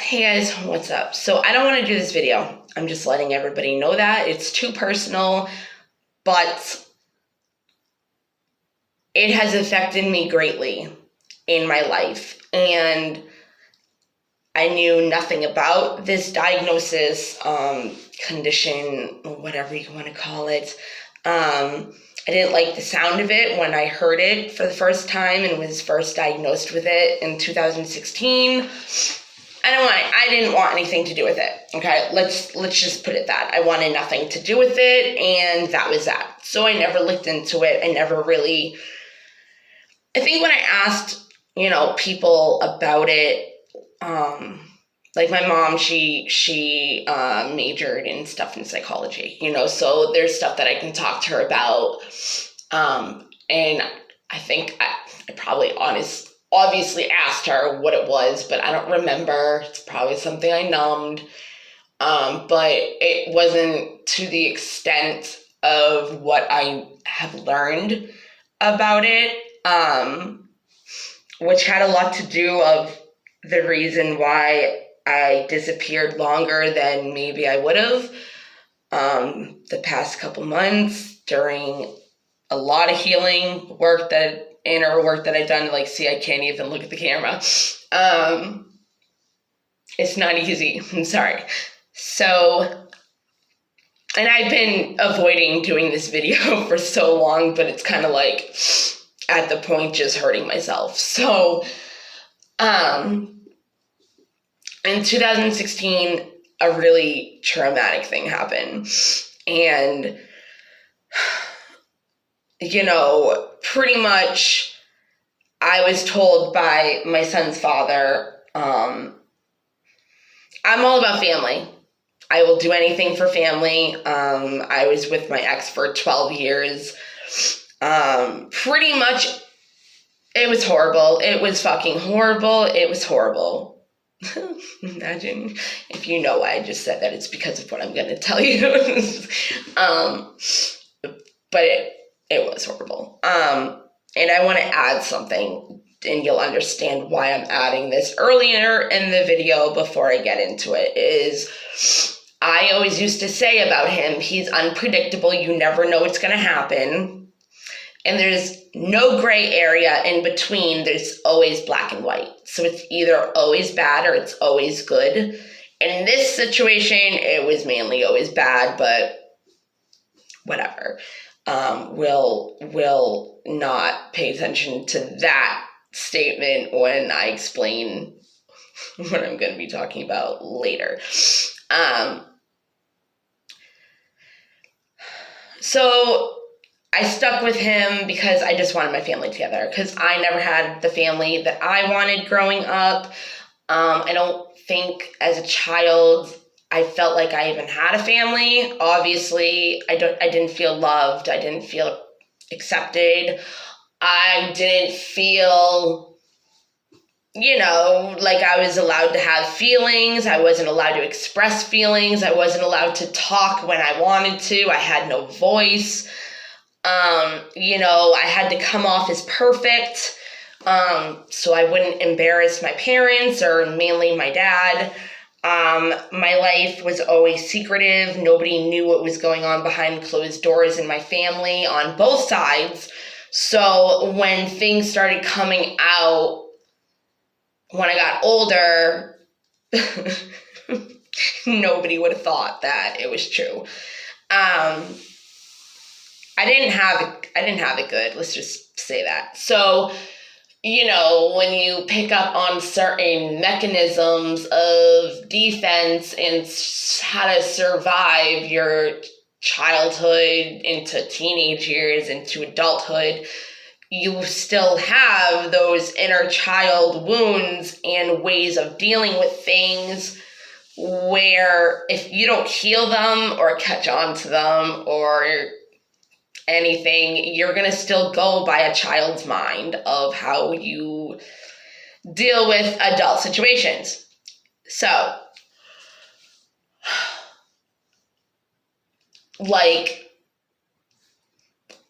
Hey guys, what's up? So I don't want to do this video. I'm just letting everybody know that. It's too personal, but it has affected me greatly in my life. And I knew nothing about this diagnosis, condition, whatever you want to call it. I didn't like the sound of it when I heard it for the first time and was first diagnosed with it in 2016. I didn't want anything to do with it. Okay, let's just put it that. I wanted nothing to do with it, and that was that. So I never looked into it. I never really, I think when I asked, people about it, like my mom, she majored in stuff in psychology, so there's stuff that I can talk to her about. And I think I probably obviously asked her what it was, but I don't remember. It's probably something I numbed. But it wasn't to the extent of what I have learned about it, which had a lot to do of the reason why I disappeared longer than maybe I would have the past couple months during a lot of healing inner work that I've done. See, I can't even look at the camera. It's not easy. I'm sorry. So, and I've been avoiding doing this video for so long, but it's kind of like at the point just hurting myself. So, in 2016, a really traumatic thing happened. And, pretty much I was told by my son's father, I'm all about family. I will do anything for family. I was with my ex for 12 years. Pretty much, it was horrible. It was fucking horrible. It was horrible. Imagine if you know why I just said that. It's because of what I'm going to tell you. But it was horrible. And I want to add something, and you'll understand why I'm adding this earlier in the video before I get into it, is I always used to say about him, he's unpredictable. You never know what's going to happen. And there's no gray area in between. There's always black and white. So it's either always bad or it's always good. And in this situation, it was mainly always bad, but whatever. Will not pay attention to that statement when I explain what I'm going to be talking about later. So I stuck with him because I just wanted my family together, because I never had the family that I wanted growing up. I don't think as a child I felt like I even had a family. Obviously, I didn't feel loved. I didn't feel accepted. I didn't feel, like I was allowed to have feelings. I wasn't allowed to express feelings. I wasn't allowed to talk when I wanted to. I had no voice. I had to come off as perfect, so I wouldn't embarrass my parents, or mainly my dad. My life was always secretive. Nobody knew what was going on behind closed doors in my family on both sides. So when things started coming out when I got older, nobody would have thought that it was true. I didn't have it good. Let's just say that. So, when you pick up on certain mechanisms of defense and how to survive your childhood into teenage years, into adulthood, you still have those inner child wounds and ways of dealing with things where if you don't heal them or catch on to them or anything, you're going to still go by a child's mind of how you deal with adult situations. So,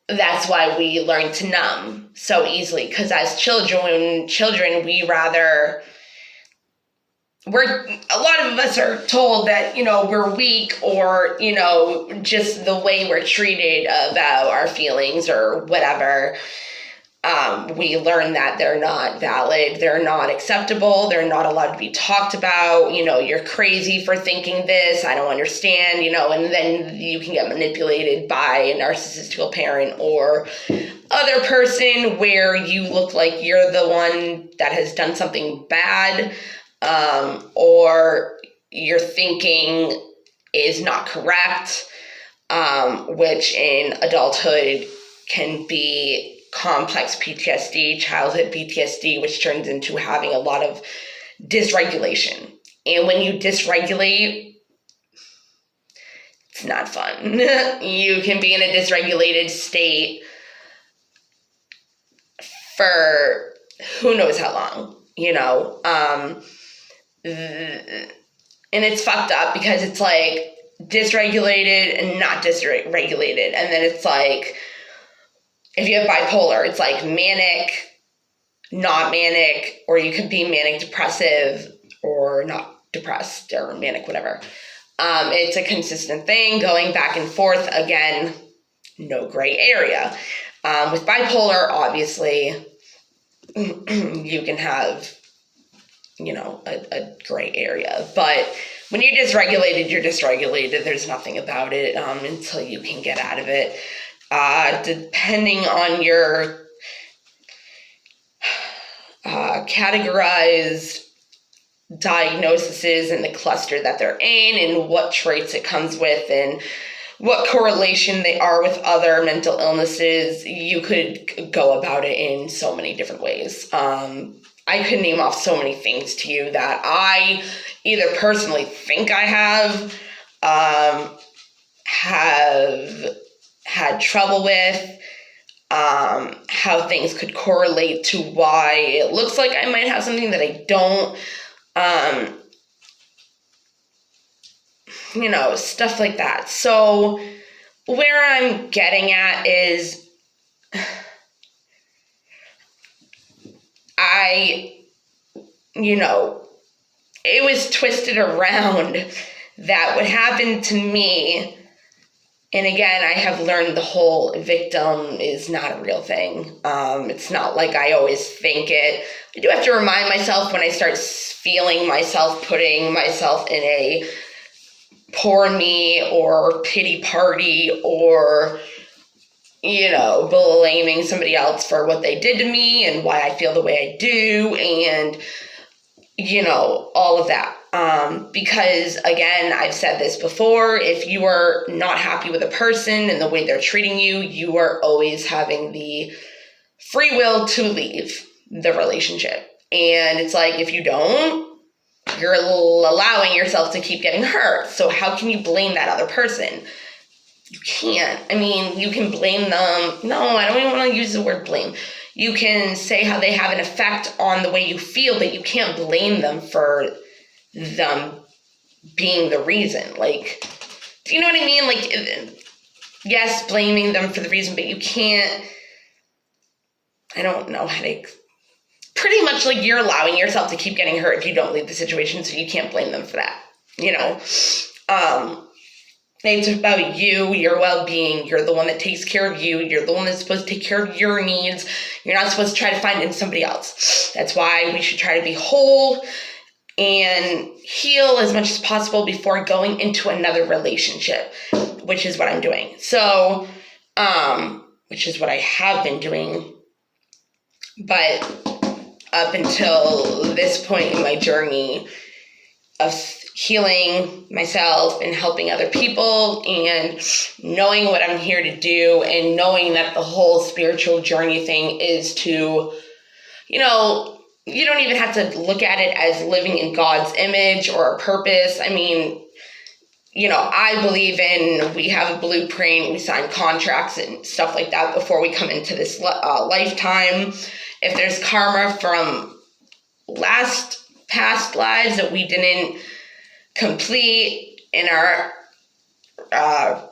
that's why we learn to numb so easily, because as children, we a lot of us are told that, we're weak, or, just the way we're treated about our feelings or whatever. We learn that they're not valid, they're not acceptable, they're not allowed to be talked about. You're crazy for thinking this, I don't understand, and then you can get manipulated by a narcissistic parent or other person where you look like you're the one that has done something bad, or your thinking is not correct, which in adulthood can be complex PTSD, childhood PTSD, which turns into having a lot of dysregulation. And when you dysregulate, it's not fun. You can be in a dysregulated state for who knows how long, and it's fucked up because it's like dysregulated and not dysregulated. And then it's like, if you have bipolar, it's like manic, not manic, or you could be manic depressive or not depressed or manic, whatever. It's a consistent thing going back and forth. Again, no gray area. With bipolar, obviously, you can have, a gray area. But when you're dysregulated, you're dysregulated. There's nothing about it until you can get out of it. Depending on your categorized diagnoses and the cluster that they're in and what traits it comes with and what correlation they are with other mental illnesses, you could go about it in so many different ways. I could name off so many things to you that I either personally think I have had trouble with, how things could correlate to why it looks like I might have something that I don't, stuff like that. So where I'm getting at is it was twisted around that what happened to me. And again, I have learned the whole victim is not a real thing. It's not like I always think it. I do have to remind myself when I start feeling myself putting myself in a poor me or pity party or, blaming somebody else for what they did to me and why I feel the way I do and, all of that. Because again, I've said this before, if you are not happy with a person and the way they're treating you, you are always having the free will to leave the relationship. And it's like, if you don't, you're allowing yourself to keep getting hurt. So how can you blame that other person? You can't. I mean, you can blame them. No, I don't even want to use the word blame. You can say how they have an effect on the way you feel, but you can't blame them for them being the reason. Like, do you know what I mean? Like, yes, blaming them for the reason, but you can't, I don't know how to, pretty much like you're allowing yourself to keep getting hurt if you don't leave the situation, so you can't blame them for that, It's about you, your well-being. You're the one that takes care of you. You're the one that's supposed to take care of your needs. You're not supposed to try to find it in somebody else. That's why we should try to be whole and heal as much as possible before going into another relationship, which is what I'm doing. So, which is what I have been doing. But up until this point in my journey of healing myself and helping other people and knowing what I'm here to do and knowing that the whole spiritual journey thing is to, you don't even have to look at it as living in God's image or a purpose. I mean, I believe we have a blueprint, we sign contracts and stuff like that before we come into this lifetime. If there's karma from past lives that we didn't complete in our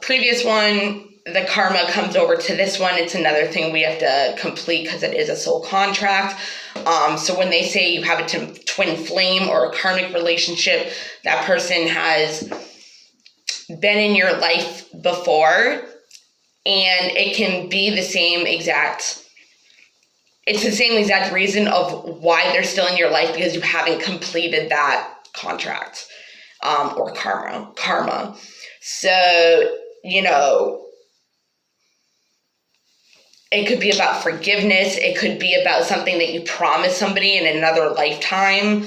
previous one, the karma comes over to this one. It's another thing we have to complete because it is a soul contract. So when they say you have a twin flame or a karmic relationship, that person has been in your life before, and it can be the same exact reason of why they're still in your life, because you haven't completed that contract or karma. So, it could be about forgiveness. It could be about something that you promised somebody in another lifetime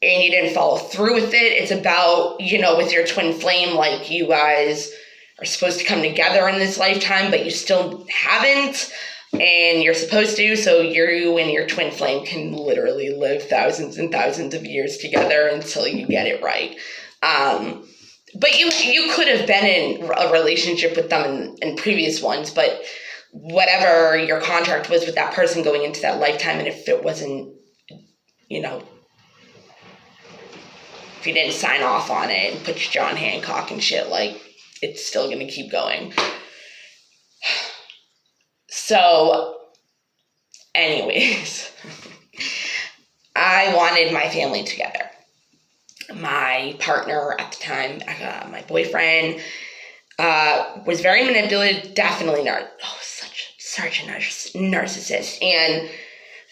and you didn't follow through with it. It's about, with your twin flame, like you guys are supposed to come together in this lifetime, but you still haven't, and you're supposed to. So you and your twin flame can literally live thousands and thousands of years together until you get it right. But you could have been in a relationship with them in previous ones, but whatever your contract was with that person going into that lifetime, and if it wasn't, if you didn't sign off on it and put your John Hancock and shit, like, it's still going to keep going. So, anyways, I wanted my family together. My partner at the time, my boyfriend, was very manipulative, definitely such a narcissist. And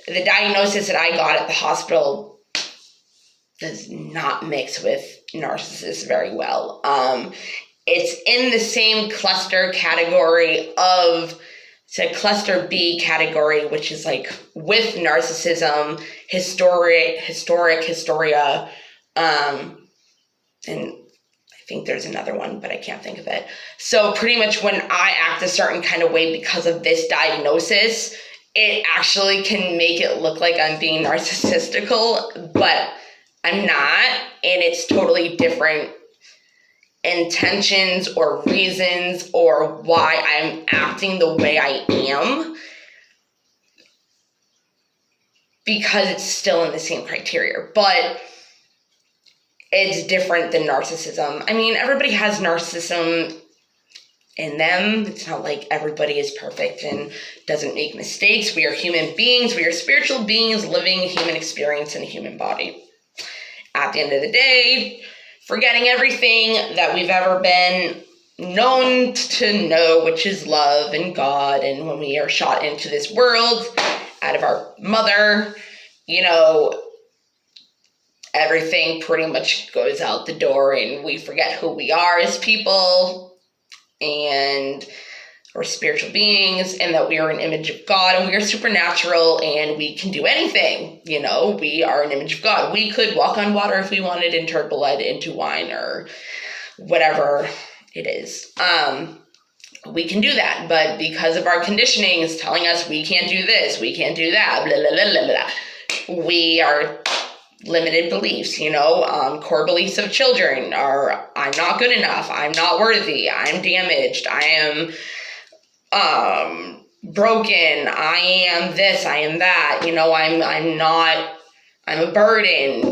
the diagnosis that I got at the hospital does not mix with narcissists very well. It's in the same cluster category it's a cluster B category, which is like with narcissism, hysteria, and I think there's another one, but I can't think of it. So pretty much when I act a certain kind of way because of this diagnosis, it actually can make it look like I'm being narcissistical, but I'm not, and it's totally different intentions or reasons or why I'm acting the way I am, because it's still in the same criteria, but it's different than narcissism. I mean, everybody has narcissism in them. It's not like everybody is perfect and doesn't make mistakes. We are human beings. We are spiritual beings living a human experience in a human body. At the end of the day, forgetting everything that we've ever been known to know, which is love and God. And when we are shot into this world out of our mother, everything pretty much goes out the door and we forget who we are as people, and we're spiritual beings, and that we are an image of God, and we are supernatural, and we can do anything. We are an image of God. We could walk on water if we wanted and turn blood into wine or whatever it is. We can do that, but because of our conditioning is telling us we can't do this, we can't do that, blah, blah, blah, blah, blah. We are limited beliefs, core beliefs of children are, I'm not good enough, I'm not worthy, I'm damaged, I am broken, I am this, I am that, I'm a burden,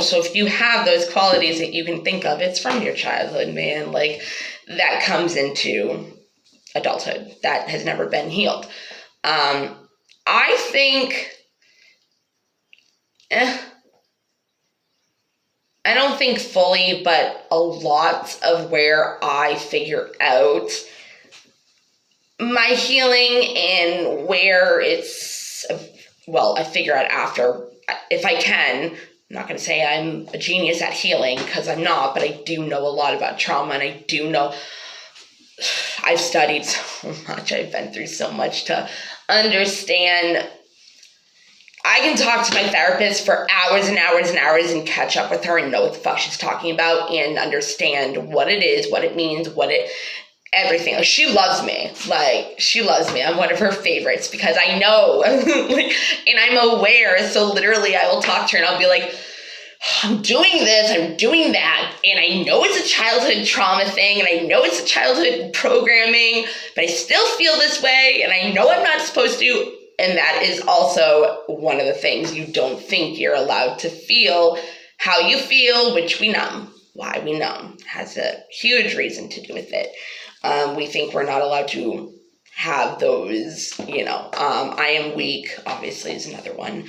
so if you have those qualities that you can think of, it's from your childhood, man, like, that comes into adulthood, that has never been healed. I think, I don't think fully, but a lot of where I figure out my healing and where it's, I figure out after, if I can. I'm not going to say I'm a genius at healing, because I'm not, but I do know a lot about trauma, and I do know, I've studied so much, I've been through so much to understand. I can talk to my therapist for hours and hours and hours and catch up with her and know what the fuck she's talking about and understand what it is, what it means, everything. Like, she loves me. I'm one of her favorites because I know, and I'm aware. So literally I will talk to her and I'll be like, I'm doing this, I'm doing that, and I know it's a childhood trauma thing, and I know it's a childhood programming, but I still feel this way, and I know I'm not supposed to. And that is also one of the things you don't think you're allowed to feel how you feel, which we numb. Why we numb has a huge reason to do with it. We think we're not allowed to have those, I am weak, obviously, is another one.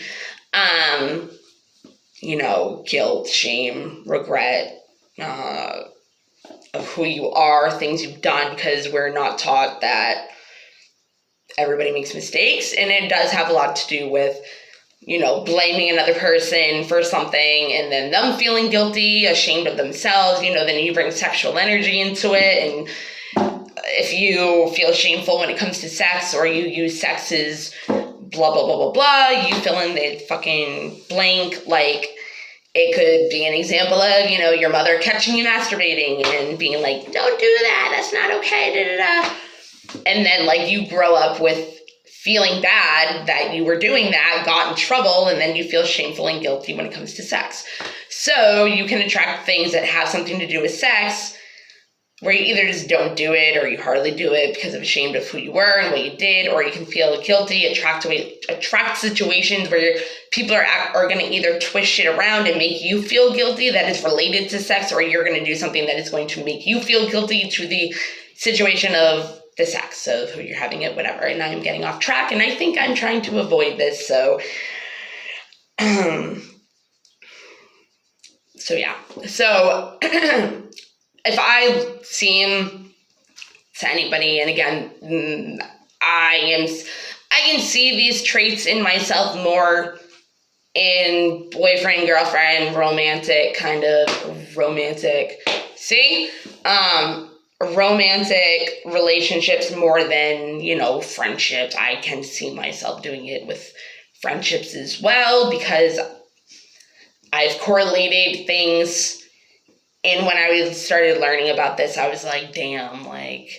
Guilt, shame, regret, of who you are, things you've done, because we're not taught that everybody makes mistakes. And it does have a lot to do with, blaming another person for something and then them feeling guilty, ashamed of themselves. Then you bring sexual energy into it. And if you feel shameful when it comes to sex, or you use sex as blah, blah, blah, blah, blah, you fill in the fucking blank. Like, it could be an example of, your mother catching you masturbating and being like, don't do that, that's not okay, da-da-da. And then, like, you grow up with feeling bad that you were doing that, got in trouble, and then you feel shameful and guilty when it comes to sex. So you can attract things that have something to do with sex, where you either just don't do it, or you hardly do it because of ashamed of who you were and what you did, or you can feel guilty, attract situations where people are going to either twist shit around and make you feel guilty that is related to sex, or you're going to do something that is going to make you feel guilty to the situation of the sex of who you're having it, whatever. And I'm getting off track, and I think I'm trying to avoid this. So yeah. So if I seem to anybody, and again, I can see these traits in myself more in boyfriend, girlfriend, romantic relationships more than, friendships. I can see myself doing it with friendships as well, because I've correlated things. And when I started learning about this, I was like, damn, like,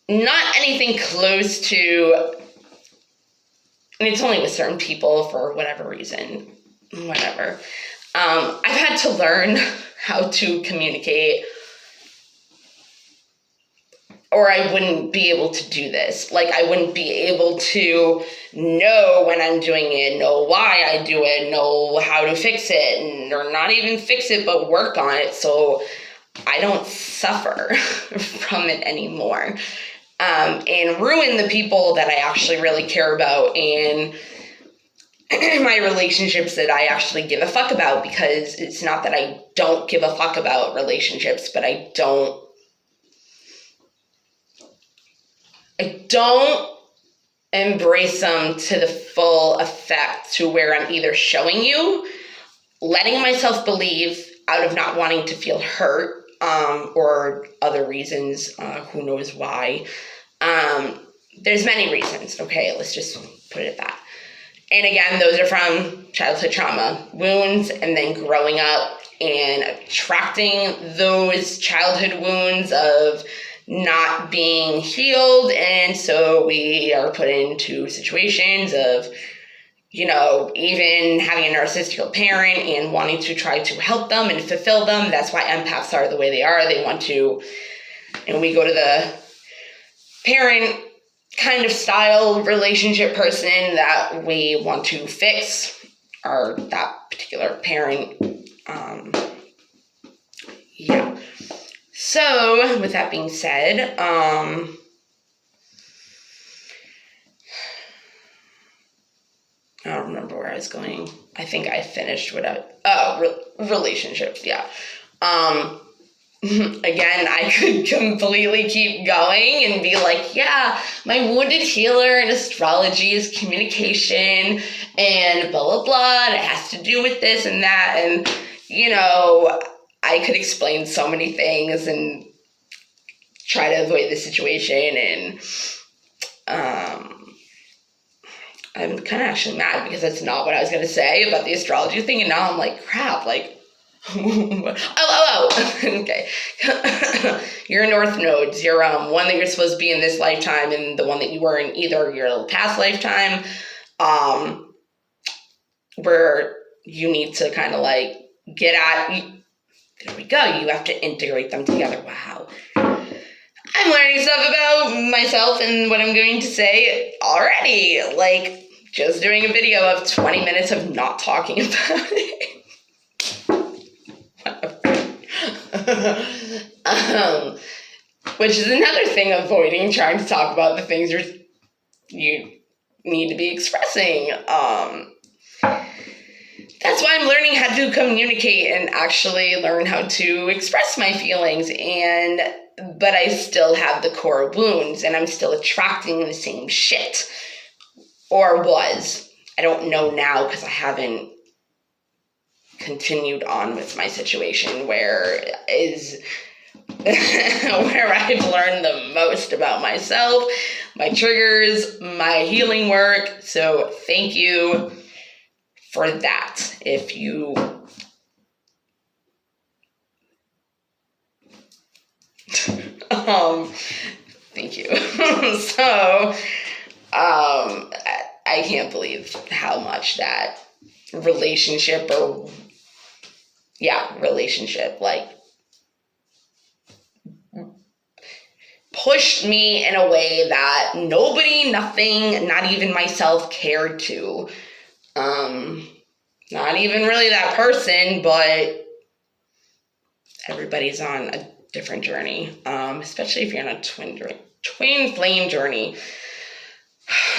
not anything close to, and it's only with certain people for whatever reason, whatever. I've had to learn how to communicate, or I wouldn't be able to do this. Like, I wouldn't be able to know when I'm doing it, know why I do it, know how to fix it, or not even fix it, but work on it so I don't suffer from it anymore. And ruin the people that I actually really care about and my relationships that I actually give a fuck about, because it's not that I don't give a fuck about relationships, but I don't embrace them to the full effect, to where I'm either showing you, letting myself believe out of not wanting to feel hurt, or other reasons, who knows why. There's many reasons, okay, let's just put it at that. And again, those are from childhood trauma, wounds, and then growing up and attracting those childhood wounds of not being healed. And so we are put into situations of, even having a narcissistic parent and wanting to try to help them and fulfill them. That's why empaths are the way they are. They want to, and we go to the parent kind of style relationship person that we want to fix, or that particular parent. Yeah. So, with that being said, I don't remember where I was going. I think I finished relationships, yeah. Again, I could completely keep going and be like, yeah, my wounded healer in astrology is communication and blah, blah, blah, and it has to do with this and that, and, I could explain so many things and try to avoid the situation, and I'm kind of actually mad because that's not what I was going to say about the astrology thing, and now I'm like, crap, like, okay. Your North nodes, your one that you're supposed to be in this lifetime, and the one that you were in either your past lifetime, where you need to kind of like get at. There we go. You have to integrate them together. Wow. I'm learning stuff about myself and what I'm going to say already. Like, just doing a video of 20 minutes of not talking about it. which is another thing, avoiding trying to talk about the things you need to be expressing. That's why I'm learning how to communicate and actually learn how to express my feelings. But I still have the core wounds, and I'm still attracting the same shit. Or was. I don't know now because I haven't continued on with my situation where I've learned the most about myself, my triggers, my healing work. So thank you for that. If you thank you. So I can't believe how much that relationship like pushed me in a way that nobody, nothing, not even myself cared to. Not even really that person, but everybody's on a different journey, especially if you're on a twin flame journey.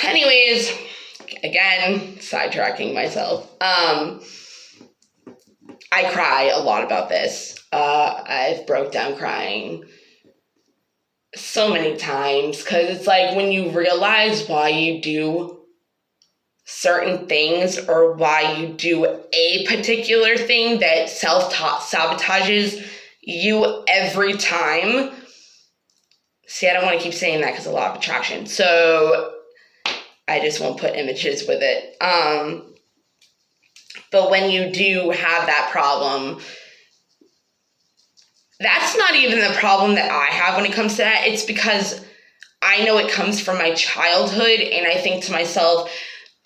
Anyways, again, sidetracking myself. I cry a lot about this. I've broke down crying so many times because it's like when you realize why you do certain things or why you do a particular thing that self-sabotages you every time. See, I don't want to keep saying that because of law of attraction. So I just won't put images with it. But when you do have that problem, that's not even the problem that I have when it comes to that. It's because I know it comes from my childhood, and I think to myself,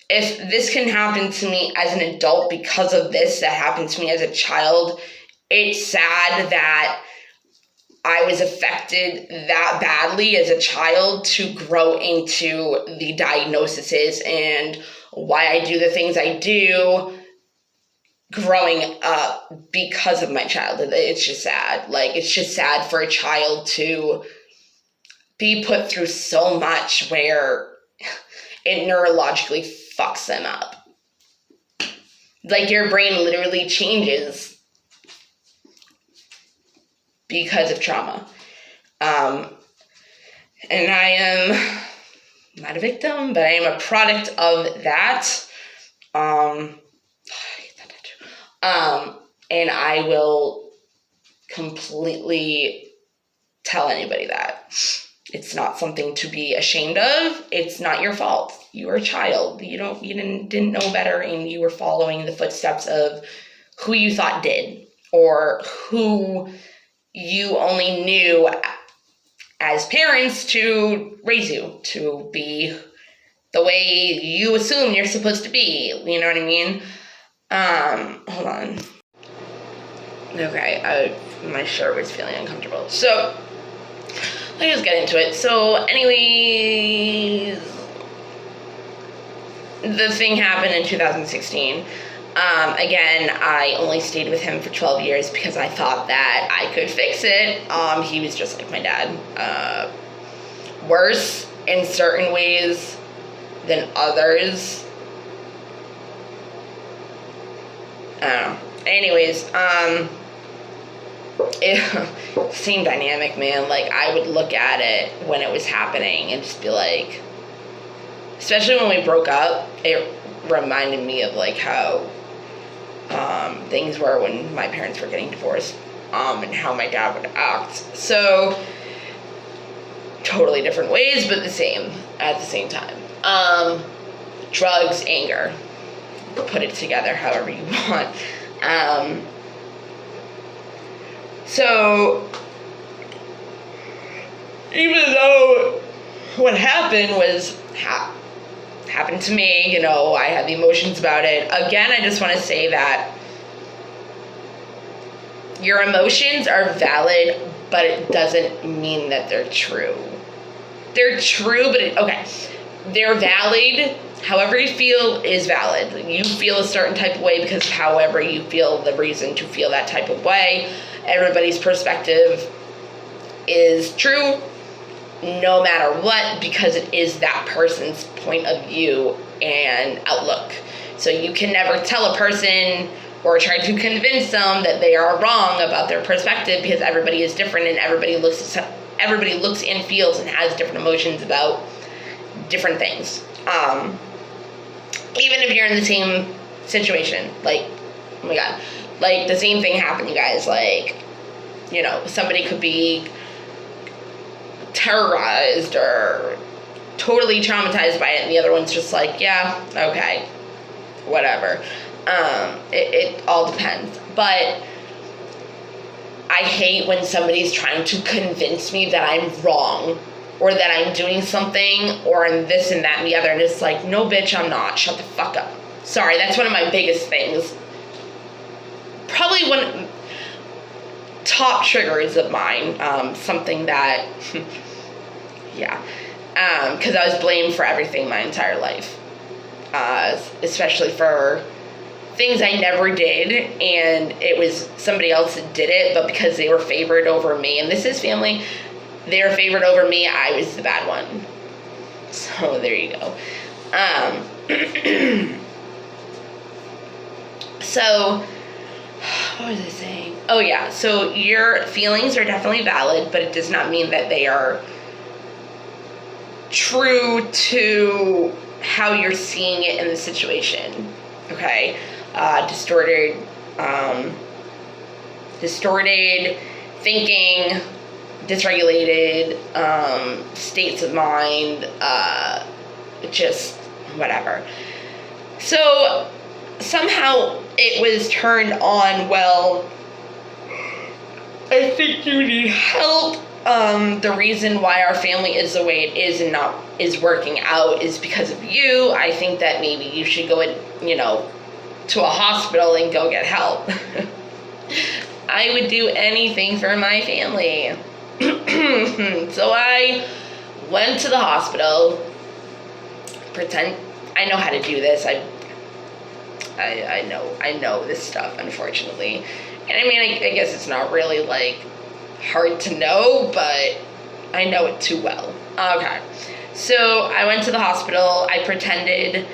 if this can happen to me as an adult because of this that happened to me as a child, it's sad that I was affected that badly as a child to grow into the diagnoses and why I do the things I do growing up because of my childhood. It's just sad. Like, it's just sad for a child to be put through so much where it neurologically fucks them up. Like, your brain literally changes because of trauma. And I am not a victim, but I am a product of that. And I will completely tell anybody that. It's not something to be ashamed of. It's not your fault. You were a child. You didn't know better, and you were following the footsteps of who you thought did, or who you only knew as parents to raise you to be the way you assume you're supposed to be. You know what I mean? Hold on. Okay, my shirt was feeling uncomfortable. So, let's just get into it. So, anyways, the thing happened in 2016. Again, I only stayed with him for 12 years because I thought that I could fix it. He was just like my dad. Worse in certain ways than others. I don't know. Anyways, same dynamic, man. Like, I would look at it when it was happening and just be like, especially when we broke up, it reminded me of like how things were when my parents were getting divorced, and how my dad would act. So totally different ways, but the same at the same time. Drugs, anger, put it together however you want. So even though what happened was happened to me, you know, I had the emotions about it. Again, I just want to say that your emotions are valid, but it doesn't mean that they're true. They're true, but they're valid. However you feel is valid. You feel a certain type of way because however you feel, the reason to feel that type of way. Everybody's perspective is true no matter what, because it is that person's point of view and outlook. So you can never tell a person or try to convince them that they are wrong about their perspective, because everybody is different and everybody looks and feels and has different emotions about different things. Even if you're in the same situation, like, oh my god, like the same thing happened, you guys. Like, you know, somebody could be terrorized or totally traumatized by it, and the other one's just like, yeah, okay, whatever. It all depends. But I hate when somebody's trying to convince me that I'm wrong, or that I'm doing something, or I'm this and that and the other, and it's like, no bitch, I'm not. Shut the fuck up. Sorry, that's one of my biggest things. Probably one top triggers of mine, something that, yeah, because I was blamed for everything my entire life, especially for things I never did, and it was somebody else that did it, but because they were favored over me, and this is family, they were favored over me, I was the bad one. So there you go. So, what was I saying? Oh yeah, so your feelings are definitely valid, but it does not mean that they are true to how you're seeing it in the situation. Okay? Distorted thinking, dysregulated states of mind, just whatever. So somehow it was turned on, well, I think you need help. The reason why our family is the way it is and not is working out is because of you. I think that maybe you should go and, to a hospital and go get help. I would do anything for my family. So I went to the hospital. Pretend I know how to do this. I know this stuff, unfortunately. And I mean, I guess it's not really like hard to know, but I know it too well. Okay. So I went to the hospital. I pretended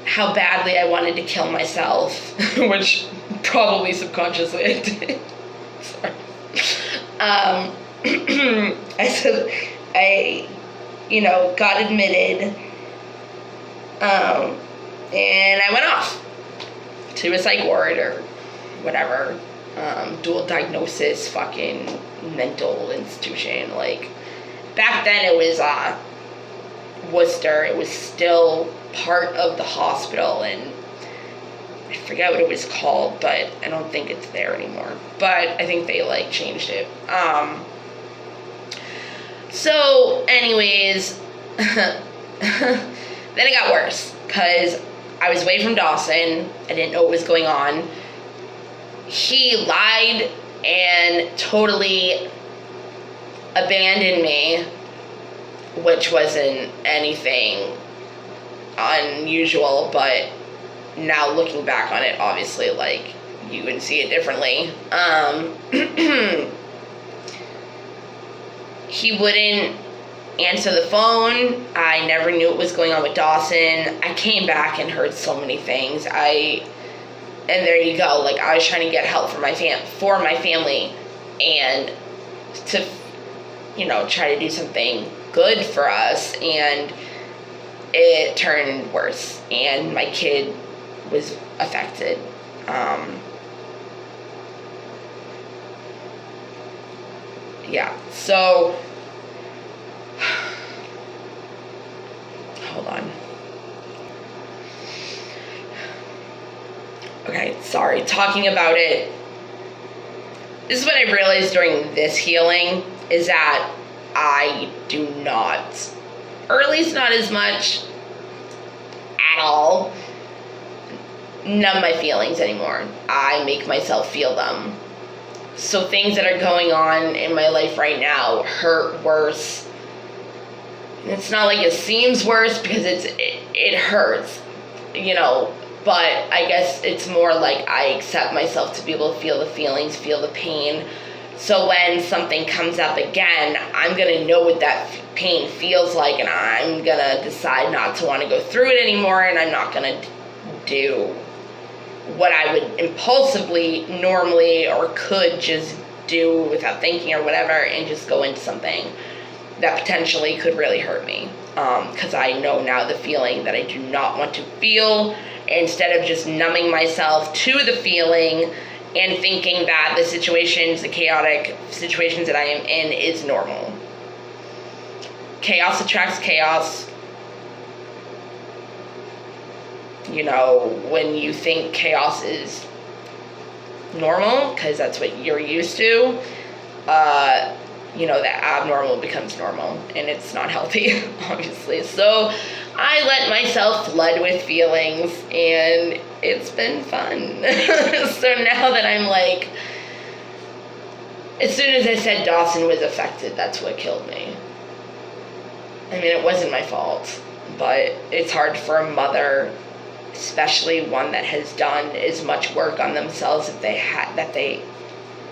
how badly I wanted to kill myself, which probably subconsciously I did. Sorry. I got admitted, and I went off to a psych ward or whatever, dual diagnosis, fucking mental institution. Like, back then it was, Worcester. It was still part of the hospital, and I forget what it was called, but I don't think it's there anymore. But I think they, changed it. So, anyways, then it got worse, because I was away from Dawson. I didn't know what was going on. He lied and totally abandoned me, which wasn't anything unusual, but now looking back on it, obviously, you would see it differently. He wouldn't answer the phone. I never knew what was going on with Dawson. I came back and heard so many things. And there you go. I was trying to get help for my family, and to, try to do something good for us, and it turned worse, and my kid was affected. Yeah, so hold on. Okay, sorry, talking about it. This is what I realized during this healing, is that I do not, or at least not as much at all, numb my feelings anymore. I make myself feel them. So things that are going on in my life right now hurt worse. It's not like it seems worse, because it hurts, but I guess it's more like I accept myself to be able to feel the feelings, feel the pain, So when something comes up again, I'm going to know what that pain feels like, and I'm going to decide not to want to go through it anymore, and I'm not going to do what I would impulsively normally or could just do without thinking or whatever, and just go into something that potentially could really hurt me. Because I know now the feeling that I do not want to feel, instead of just numbing myself to the feeling and thinking that the situations, the chaotic situations that I am in is normal. Chaos attracts chaos. You know, when you think chaos is normal, because that's what you're used to, you know, that abnormal becomes normal, and it's not healthy, obviously. So I let myself flood with feelings, and it's been fun. So now that I'm like, as soon as I said Dawson was affected, that's what killed me. I mean, it wasn't my fault, but it's hard for a mother, especially one that has done as much work on themselves that they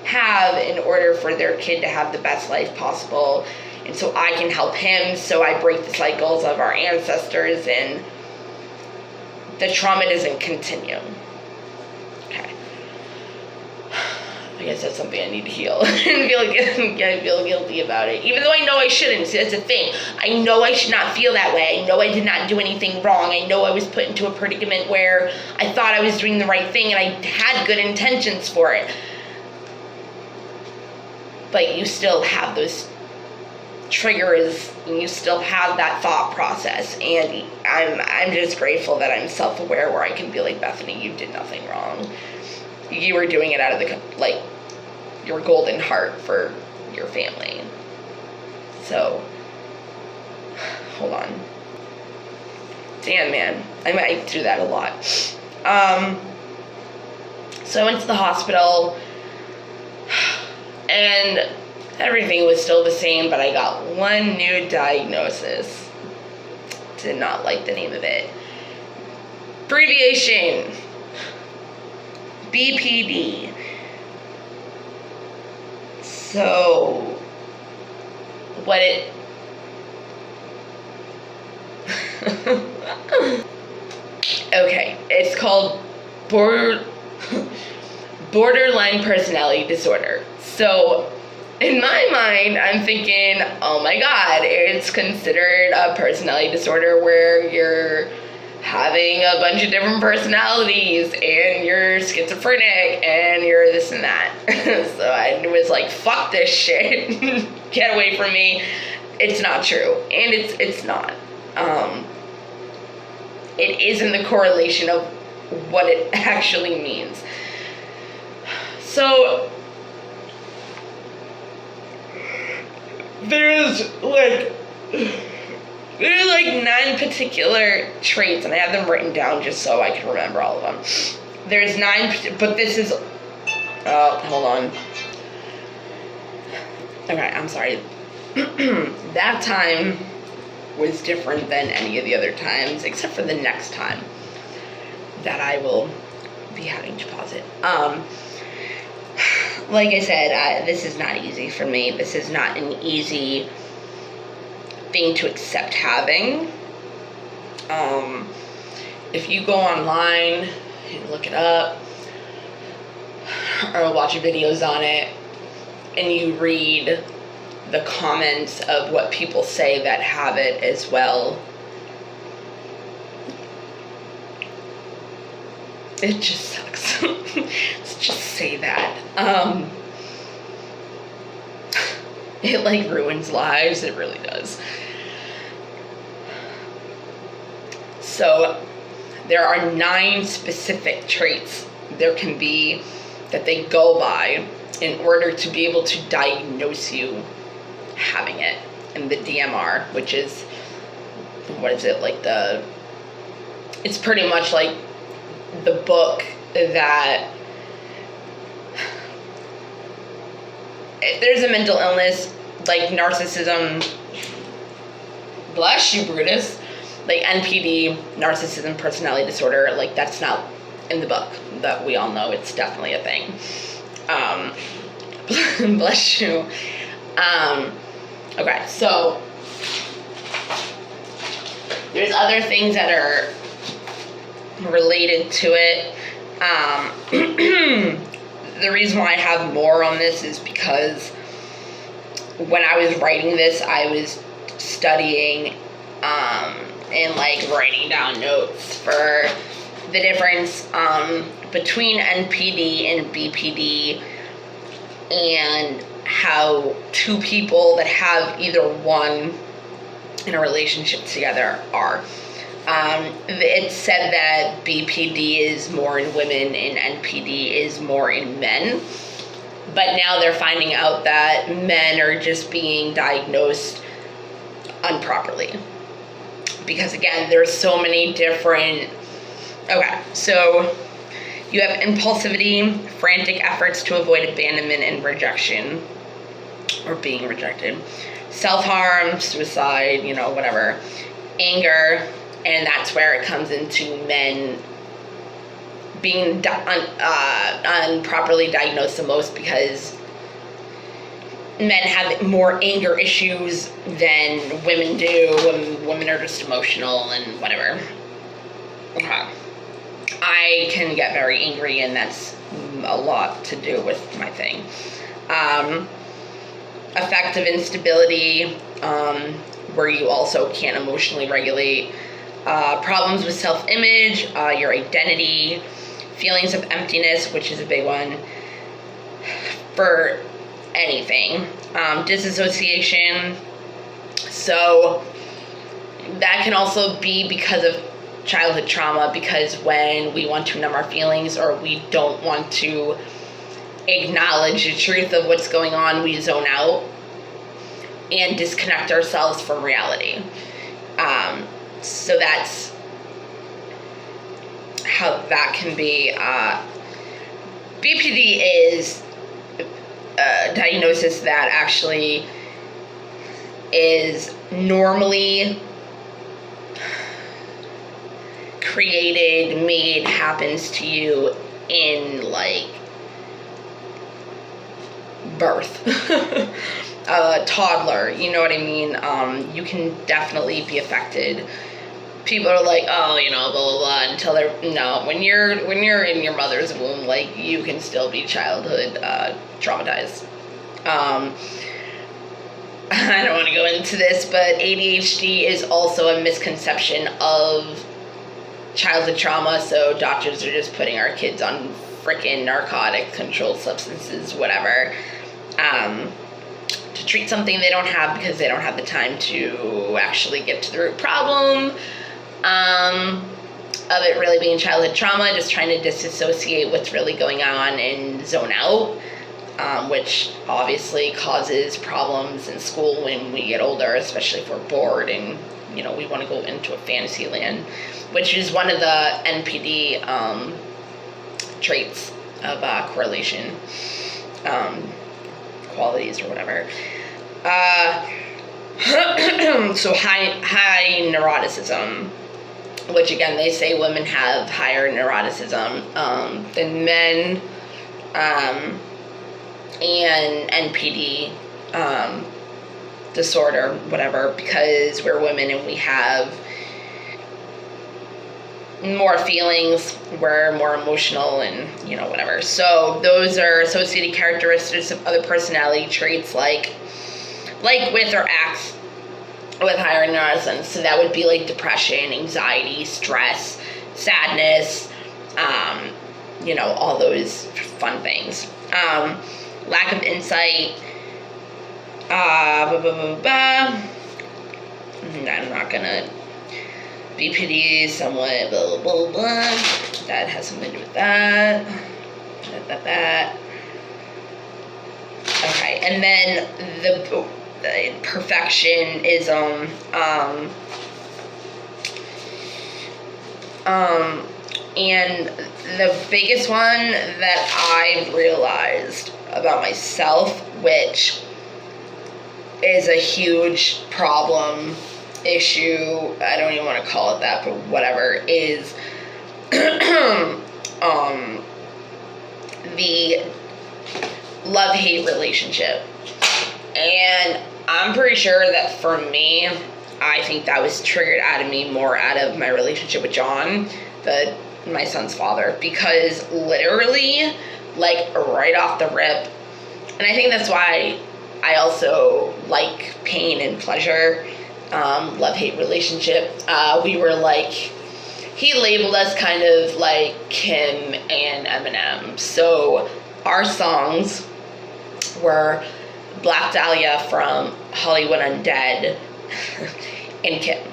have in order for their kid to have the best life possible. And so I can help him, so I break the cycles of our ancestors, and the trauma doesn't continue. Okay. I guess that's something I need to heal and feel guilty about it. Even though I know I shouldn't. See, that's the thing. I know I should not feel that way. I know I did not do anything wrong. I know I was put into a predicament where I thought I was doing the right thing, and I had good intentions for it. But you still have those triggers, and you still have that thought process, and I'm just grateful that I'm self-aware, where I can be like, Bethany, you did nothing wrong. You were doing it out of your golden heart for your family. So, hold on. Damn, man, I might do that a lot. So I went to the hospital, and everything was still the same, but I got one new diagnosis. Did not like the name of it. Abbreviation. BPD. So, what it... Okay, it's called borderline personality disorder. So, in my mind, I'm thinking, oh my god, it's considered a personality disorder where you're having a bunch of different personalities, and you're schizophrenic, and you're this and that. So I was like, fuck this shit. Get away from me. It's not true. And it's not. It isn't the correlation of what it actually means. So there's like 9 particular traits, and I have them written down just so I can remember all of them. There's 9, but this is, hold on. Okay, I'm sorry. That time was different than any of the other times, except for the next time that I will be having to pause it. Like I said, this is not easy for me. This is not an easy thing to accept having. If you go online and look it up, or watch videos on it, and you read the comments of what people say that have it as well, it just sucks. Let's just say that. It like ruins lives. It really does. So there are 9 specific traits there can be that they go by in order to be able to diagnose you having it. And the DMR, which is, what is it, like it's pretty much like the book that, if there's a mental illness like narcissism, bless you, Brutus, like NPD, narcissism personality disorder, like that's not in the book that we all know. It's definitely a thing. Bless you. Okay, so there's other things that are related to it. The reason why I have more on this is because when I was writing this, I was studying and like writing down notes for the difference between NPD and BPD, and how two people that have either one in a relationship together are. It said that BPD is more in women and NPD is more in men. But now they're finding out that men are just being diagnosed improperly. Because again, there's so many different... Okay, so you have impulsivity, frantic efforts to avoid abandonment and rejection, or being rejected. Self-harm, suicide, whatever. Anger, and that's where it comes into men being unproperly diagnosed the most, because men have more anger issues than women do, and women are just emotional and whatever. Okay. I can get very angry, and that's a lot to do with my thing. Affective instability, where you also can't emotionally regulate. Problems with self-image, your identity, feelings of emptiness, which is a big one for anything. Disassociation, so that can also be because of childhood trauma, because when we want to numb our feelings or we don't want to acknowledge the truth of what's going on, we zone out and disconnect ourselves from reality. So that's how that can be. BPD is a diagnosis that actually is normally created, made, happens to you in like birth. A toddler, you know what I mean? You can definitely be affected. People are like, oh, blah blah blah, until they're no. When you're in your mother's womb, like, you can still be childhood traumatized. I don't want to go into this, but ADHD is also a misconception of childhood trauma. So doctors are just putting our kids on freaking narcotic controlled substances, whatever, to treat something they don't have, because they don't have the time to actually get to the root problem of it really being childhood trauma, just trying to disassociate what's really going on and zone out, which obviously causes problems in school when we get older, especially if we're bored and, we want to go into a fantasy land, which is one of the NPD traits of correlation, qualities or whatever. So high neuroticism, which again, they say women have higher neuroticism than men, and NPD disorder, whatever, because we're women and we have more feelings, we're more emotional, and whatever. So those are associated characteristics of other personality traits like with or acts with higher neuroticism. So that would be like depression, anxiety, stress, sadness, all those fun things. Lack of insight, I'm not gonna, BPD somewhat blah blah blah blah, that has something to do with that. Okay, and then the perfectionism, and the biggest one that I've realized about myself, which is a huge problem, issue, I don't even want to call it that, but whatever, is the love-hate relationship. And I'm pretty sure that for me, I think that was triggered out of me more out of my relationship with John, my son's father, because literally, like, right off the rip, and I think that's why I also like pain and pleasure, love-hate relationship. We were like, he labeled us kind of like Kim and Eminem. So our songs were Black Dahlia from Hollywood Undead and Kim.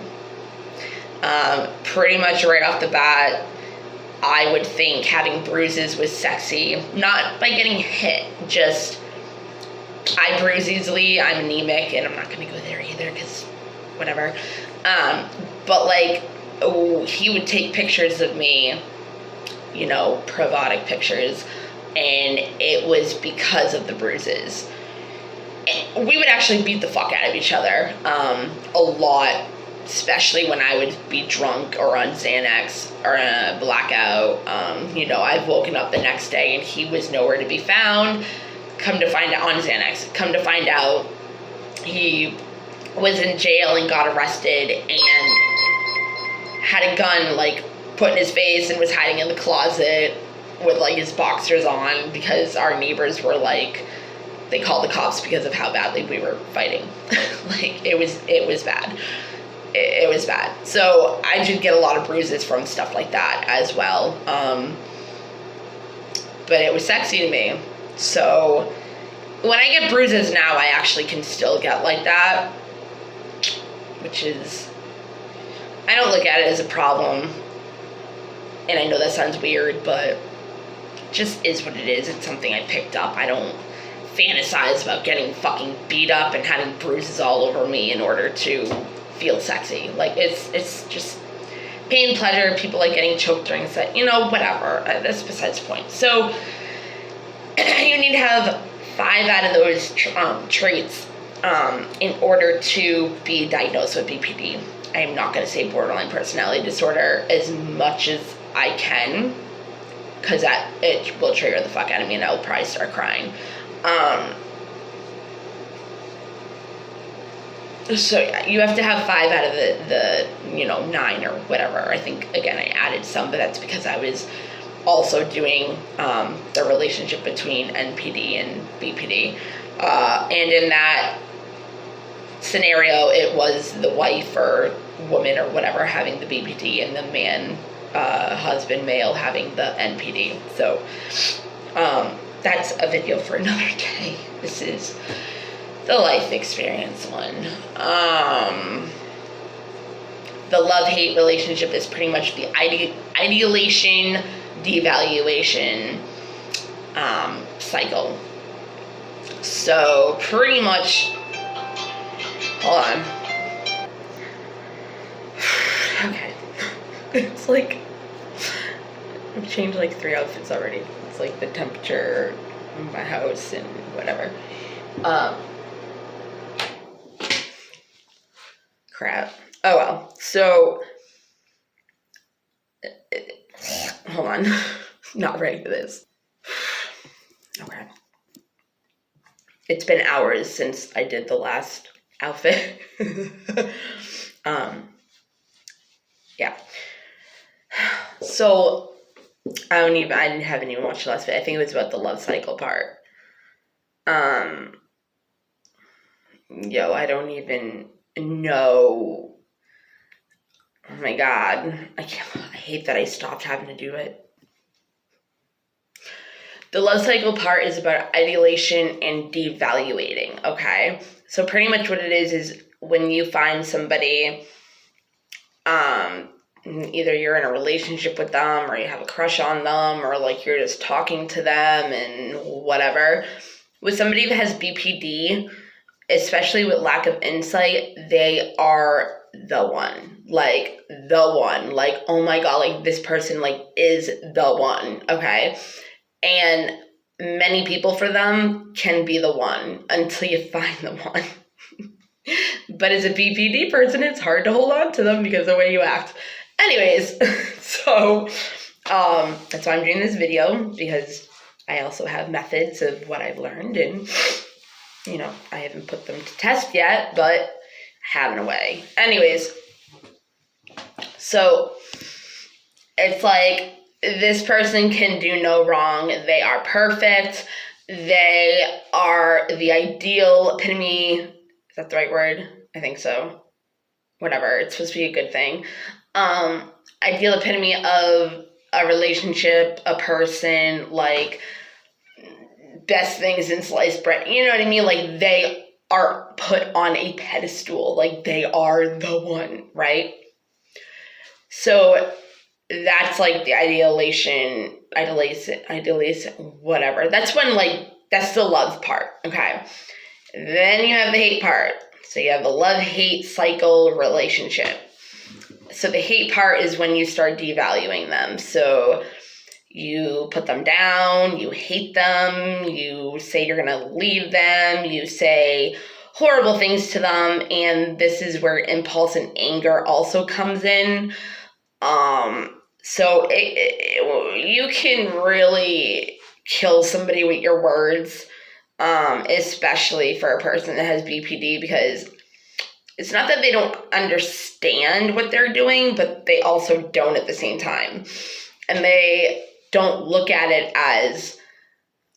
Pretty much right off the bat, I would think having bruises was sexy. Not by getting hit, just I bruise easily, I'm anemic, and I'm not going to go there either because whatever. But like, he would take pictures of me, you know, provotic pictures, and it was because of the bruises. And we would actually beat the fuck out of each other a lot, especially when I would be drunk or on Xanax or in a blackout. You know, I've woken up the next day and he was nowhere to be found. Come to find out, on Xanax, come to find out he was in jail and got arrested and had a gun, like, put in his face and was hiding in the closet with, like, his boxers on because our neighbors were, like, they called the cops because of how badly we were fighting. Like, it was bad. It was bad. So I did get a lot of bruises from stuff like that as well. But it was sexy to me. So when I get bruises now, I actually can still get like that, which is, I don't look at it as a problem. And I know that sounds weird, but it just is what it is. It's something I picked up. I don't fantasize about getting fucking beat up and having bruises all over me in order to feel sexy. Like, it's just pain, pleasure. People like getting choked during sex, you know, whatever. That's besides the point. So you need to have 5 out of those traits in order to be diagnosed with BPD. I am not going to say borderline personality disorder as much as I can, because it will trigger the fuck out of me and I'll probably start crying. So yeah, you have to have 5 out of the 9 or whatever. I think, again, I added some, but that's because I was also doing the relationship between NPD and BPD. And in that scenario, it was the wife or woman or whatever having the BPD and the man, husband, male having the NPD. So that's a video for another day. This is the life experience one. The love-hate relationship is pretty much the ideation, devaluation cycle. So pretty much, hold on. Okay. It's like, I've changed like 3 outfits already. It's like the temperature in my house and whatever. Crap. Oh well. So, hold on. Not ready for this. Okay. It's been hours since I did the last outfit. Yeah. So, I haven't even watched the last bit. I think it was about the love cycle part. I don't even know. Oh my God. I hate that I stopped having to do it. The love cycle part is about ideation and devaluating, okay? So pretty much what it is when you find somebody, either you're in a relationship with them or you have a crush on them or like you're just talking to them and whatever. With somebody that has BPD, especially with lack of insight, they are the one. Like, the one. Like, oh my God, like this person like is the one, okay? And many people for them can be the one until you find the one. But as a BPD person, it's hard to hold on to them because of the way you act. Anyways, so that's why I'm doing this video, because I I also have methods of what I've learned, and, you know, I haven't put them to test yet, but I have in a way. Anyways, so it's like, this person can do no wrong. They are perfect. They are the ideal epitome. Is that the right word? I think so. Whatever. It's supposed to be a good thing. Ideal epitome of a relationship, a person, like, best things in sliced bread. You know what I mean? Like, they are put on a pedestal. Like, they are the one, right? So that's like the idealization, whatever. That's when, like, that's the love part, okay? Then you have the hate part. So you have the love-hate cycle relationship. So the hate part is when you start devaluing them. So you put them down, you hate them, you say you're going to leave them, you say horrible things to them, and this is where impulse and anger also comes in. So you can really kill somebody with your words, especially for a person that has BPD, because it's not that they don't understand what they're doing, but they also don't at the same time. And they don't look at it as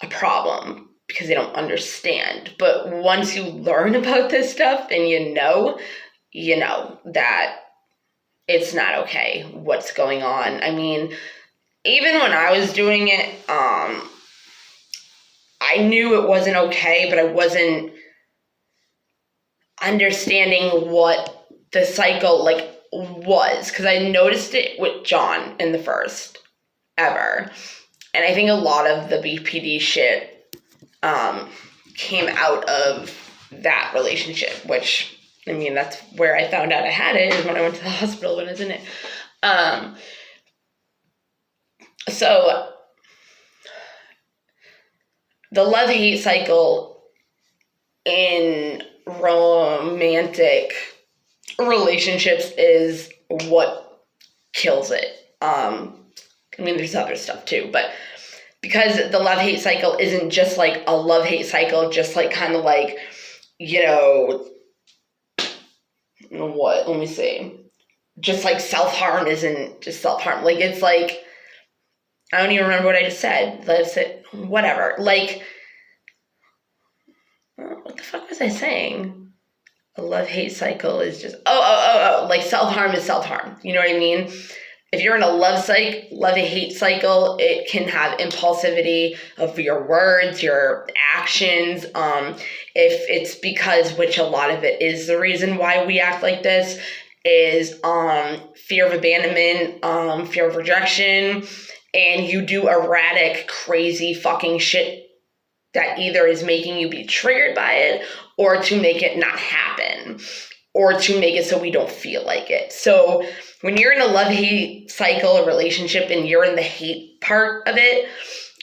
a problem because they don't understand. But once you learn about this stuff and you know that it's not okay what's going on. I mean, even when I was doing it, I knew it wasn't okay, but I wasn't understanding what the cycle, like, was, because I noticed it with John in the first ever. And I think a lot of the BPD shit came out of that relationship, which, I mean, that's where I found out I had it, is when I went to the hospital when I was in it. So the love-hate cycle in romantic relationships is what kills it. I mean, there's other stuff too, but because the love-hate cycle isn't just like a love-hate cycle, just like kind of like, you know, what? Let me see. Just like self-harm isn't just self-harm. Like, it's like, I don't even remember what I just said. Whatever. Like, what the fuck was I saying? A love-hate cycle is just, like, self-harm is self-harm. You know what I mean? If you're in a love-hate cycle, it can have impulsivity of your words, your actions. If it's because, which a lot of it is the reason why we act like this, is fear of abandonment, fear of rejection, and you do erratic, crazy fucking shit that either is making you be triggered by it, or to make it not happen, or to make it so we don't feel like it. So when you're in a love-hate cycle, a relationship, and you're in the hate part of it,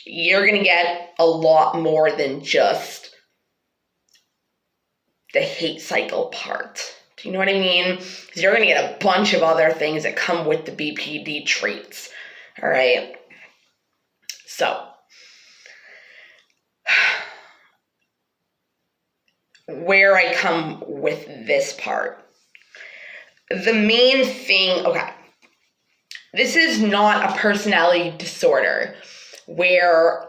you're going to get a lot more than just the hate cycle part. Do you know what I mean? Because you're going to get a bunch of other things that come with the BPD traits. All right? So, where I come with this part. The main thing, okay, this is not a personality disorder where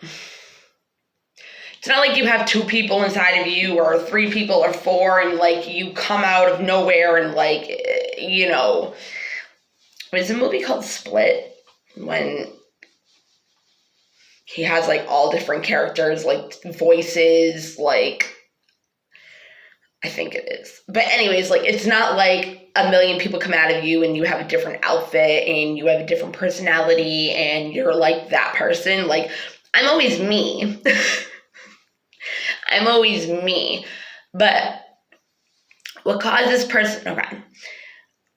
it's not like you have two people inside of you, or three people, or four, and, like, you come out of nowhere and, like, you know, there's a movie called Split when he has, like, all different characters, like, voices, like, I think it is. But anyways, like, it's not like a million people come out of you and you have a different outfit and you have a different personality and you're, like, that person. Like, I'm always me. I'm always me. But what causes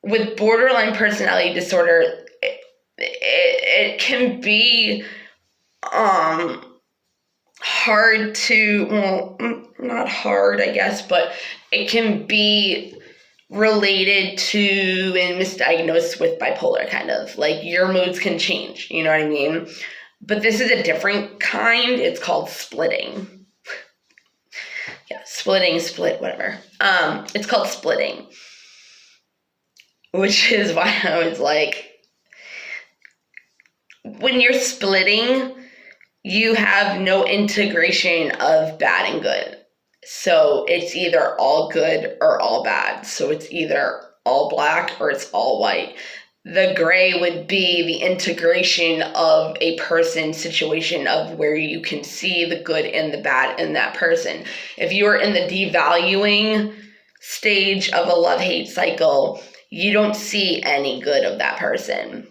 with borderline personality disorder, it can be hard to, well, not hard, I guess, but it can be related to and misdiagnosed with bipolar, kind of. Like, your moods can change, you know what I mean? But this is a different kind. It's called splitting. Yeah, split, whatever. It's called splitting. Which is why I was like, when you're splitting, you have no integration of bad and good. So it's either all good or all bad. So it's either all black or it's all white. The gray would be the integration of a person situation of where you can see the good and the bad in that person. If you're in the devaluing stage of a love-hate cycle, you don't see any good of that person.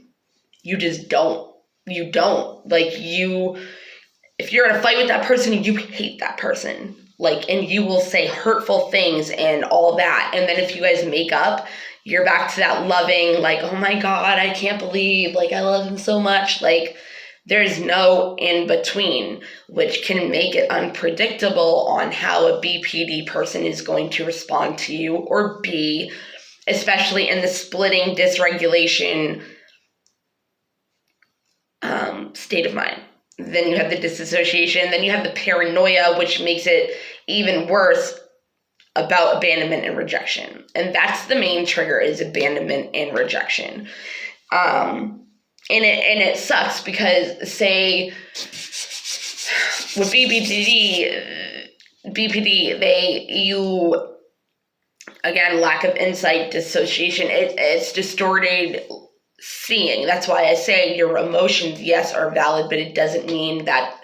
You just don't. You don't. Like, if you're in a fight with that person, you hate that person. Like, and you will say hurtful things and all that. And then if you guys make up, you're back to that loving, like, oh my God, I can't believe, like, I love him so much. Like, there's no in between, which can make it unpredictable on how a BPD person is going to respond to you or be, especially in the splitting dysregulation state of mind. Then you have the disassociation, then you have the paranoia, which makes it even worse about abandonment and rejection. And that's the main trigger, is abandonment and rejection. And it sucks because, say, with BPD, again, lack of insight, dissociation, it's distorted seeing. That's why I say your emotions, yes, are valid, but it doesn't mean that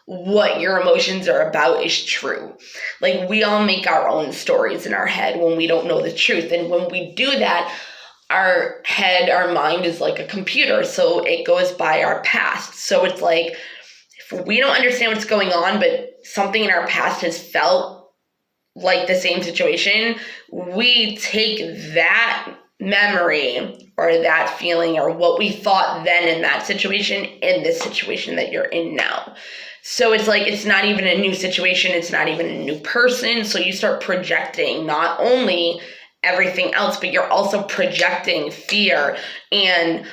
what your emotions are about is true. Like, we all make our own stories in our head when we don't know the truth. And when we do that, our mind is like a computer. So it goes by our past. So it's like, if we don't understand what's going on, but something in our past has felt like the same situation, we take that memory or that feeling or what we thought then in that situation in this situation that you're in now. So it's like, it's not even a new situation. It's not even a new person. So you start projecting not only everything else, but you're also projecting fear and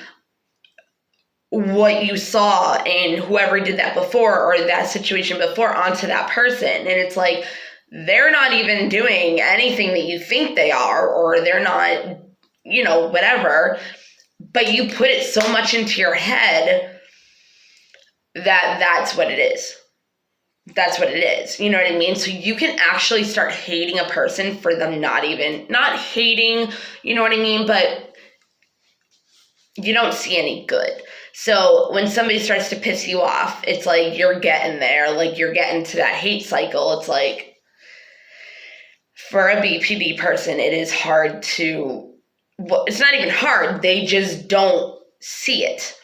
what you saw in whoever did that before or that situation before onto that person. And it's like, they're not even doing anything that you think they are, or they're not, whatever, but you put it so much into your head that that's what it is. That's what it is. You know what I mean? So you can actually start hating a person for them not hating, you know what I mean? But you don't see any good. So when somebody starts to piss you off, it's like you're getting there, like you're getting to that hate cycle. It's like, for a BPD person, it is hard to, well, it's not even hard. They just don't see it.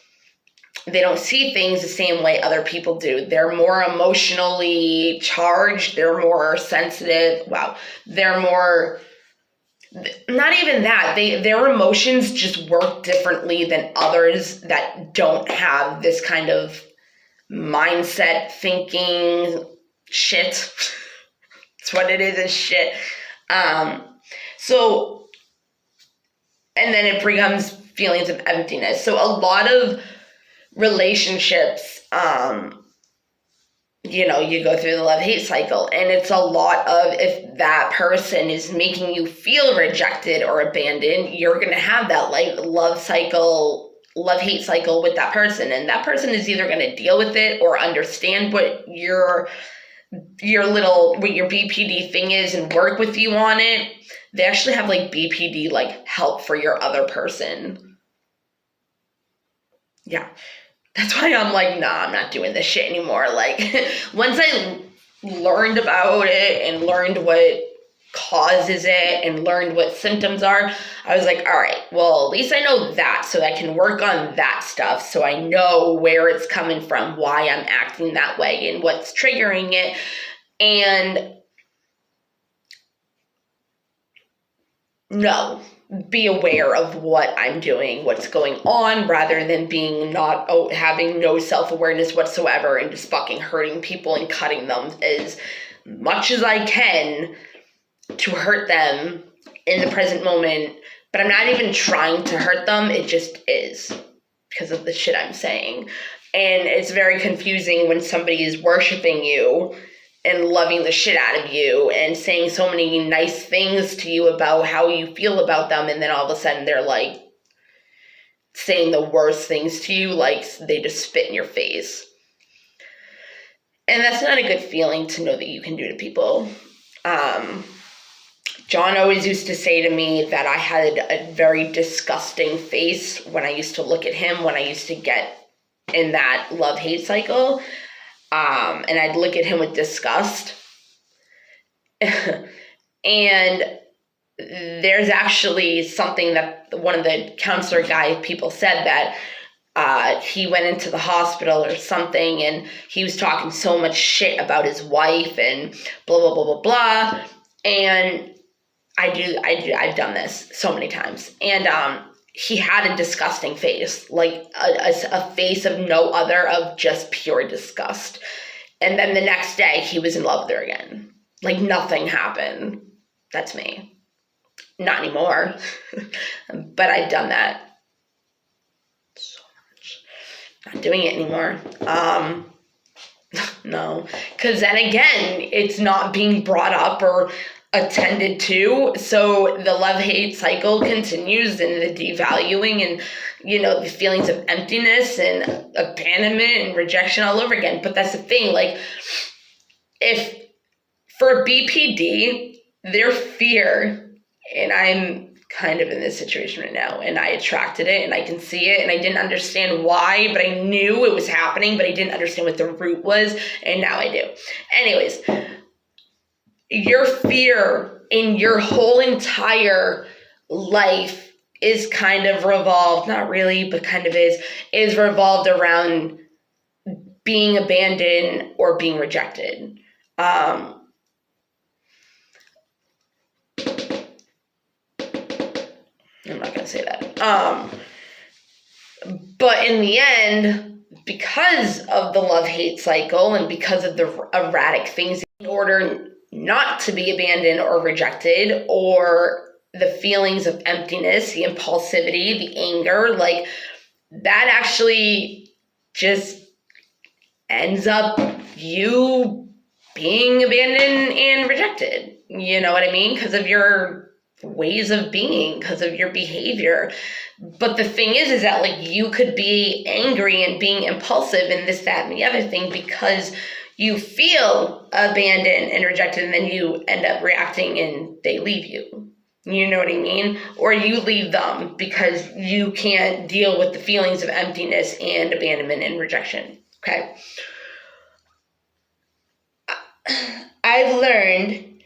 They don't see things the same way other people do. They're more emotionally charged. They're more sensitive. Wow. They're more, not even that. Their emotions just work differently than others that don't have this kind of mindset, thinking shit. It's what it is shit. So, and then it becomes feelings of emptiness. So a lot of relationships, you go through the love-hate cycle, and it's a lot of, if that person is making you feel rejected or abandoned, you're going to have that love-hate cycle with that person. And that person is either going to deal with it or understand what your BPD thing is and work with you on it. They actually have like BPD, like help for your other person. Yeah. That's why I'm like, nah, I'm not doing this shit anymore. Like, once I learned about it and learned what causes it and learned what symptoms are, I was like, all right, well, at least I know that, so I can work on that stuff, so I know where it's coming from, why I'm acting that way, and what's triggering it, and be aware of what I'm doing, what's going on, rather than having no self-awareness whatsoever and just fucking hurting people and cutting them as much as I can to hurt them in the present moment. But I'm not even trying to hurt them. It just is because of the shit I'm saying. And it's very confusing when somebody is worshiping you and loving the shit out of you and saying so many nice things to you about how you feel about them, and then all of a sudden they're like saying the worst things to you, like they just spit in your face. And that's not a good feeling to know that you can do to people. John always used to say to me that I had a very disgusting face when I used to look at him, when I used to get in that love-hate cycle. And I'd look at him with disgust. And there's actually something that one of the counselor people said, that he went into the hospital or something, and he was talking so much shit about his wife and blah, blah, blah, blah, blah. And I've done this so many times. And he had a disgusting face, like a face of no other, of just pure disgust. And then the next day he was in love with her again. Like nothing happened. That's me. Not anymore. But I've done that so much. Not doing it anymore. No. Because then again, it's not being brought up or attended to, so the love-hate cycle continues, and the devaluing and, the feelings of emptiness and abandonment and rejection all over again. But that's the thing, like, if for BPD, their fear, and I'm kind of in this situation right now, and I attracted it, and I can see it, and I didn't understand why, but I knew it was happening, but I didn't understand what the root was, and now I do. Anyways, your fear in your whole entire life is kind of revolved, not really, but kind of is revolved around being abandoned or being rejected. I'm not going to say that. But in the end, because of the love-hate cycle and because of the erratic things, in order not to be abandoned or rejected, or the feelings of emptiness, the impulsivity, the anger, like that actually just ends up you being abandoned and rejected. You know what I mean? Because of your ways of being, because of your behavior. But the thing is that like you could be angry and being impulsive and this, that, and the other thing because you feel abandoned and rejected, and then you end up reacting and they leave you. You know what I mean? Or you leave them because you can't deal with the feelings of emptiness and abandonment and rejection. Okay? I've learned,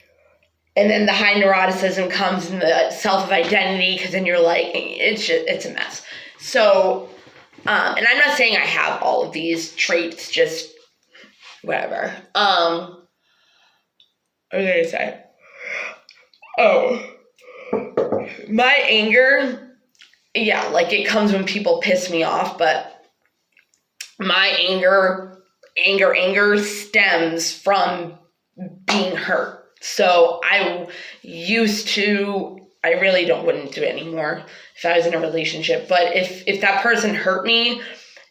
and then the high neuroticism comes in the self-identity, because then you're like, it's a mess. So, and I'm not saying I have all of these traits, just whatever. What was I gonna say? Oh, my anger, yeah, like it comes when people piss me off, but my anger stems from being hurt. So I really wouldn't do it anymore if I was in a relationship. But if that person hurt me,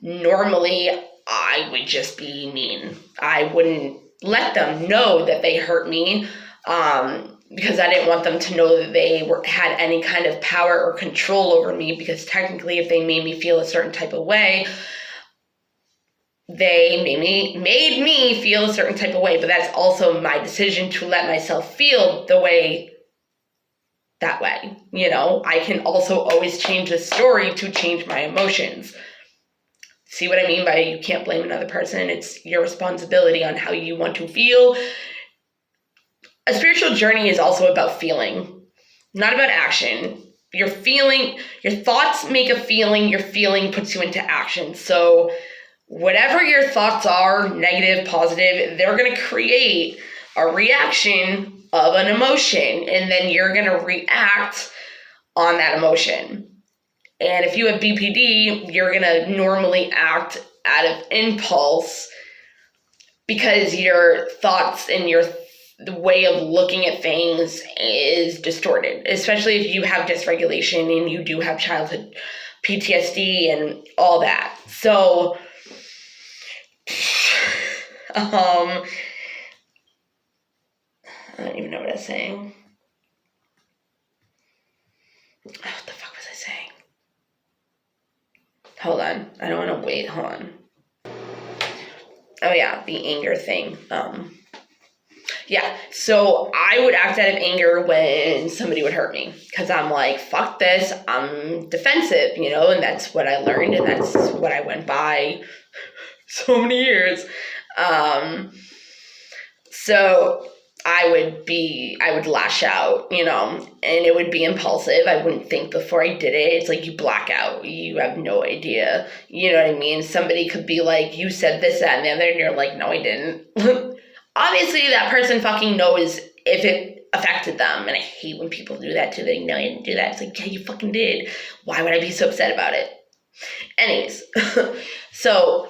normally I would just be mean. I wouldn't let them know that they hurt me, because I didn't want them to know that they had any kind of power or control over me, because technically if they made me feel a certain type of way, they made me feel a certain type of way, but that's also my decision to let myself feel that way. You know, I can also always change the story to change my emotions. See what I mean by you can't blame another person? It's your responsibility on how you want to feel. A spiritual journey is also about feeling, not about action. Your thoughts make a feeling, your feeling puts you into action. So whatever your thoughts are, negative, positive, they're going to create a reaction of an emotion, and then you're going to react on that emotion. And if you have BPD, you're going to normally act out of impulse because your thoughts and the way of looking at things is distorted, especially if you have dysregulation and you do have childhood PTSD and all that. So I don't even know what I was saying. What the fuck was I saying? Hold on. I don't want to wait. Hold on. Oh, yeah. The anger thing. Yeah. So I would act out of anger when somebody would hurt me. Because I'm like, fuck this. I'm defensive, and that's what I learned. And that's what I went by so many years. So I would lash out, and it would be impulsive. I wouldn't think before I did it. It's like you black out. You have no idea. You know what I mean? Somebody could be like, you said this, that, and the other, and you're like, no, I didn't. Obviously, that person fucking knows if it affected them. And I hate when people do that too. They know I didn't do that. It's like, yeah, you fucking did. Why would I be so upset about it? Anyways, so...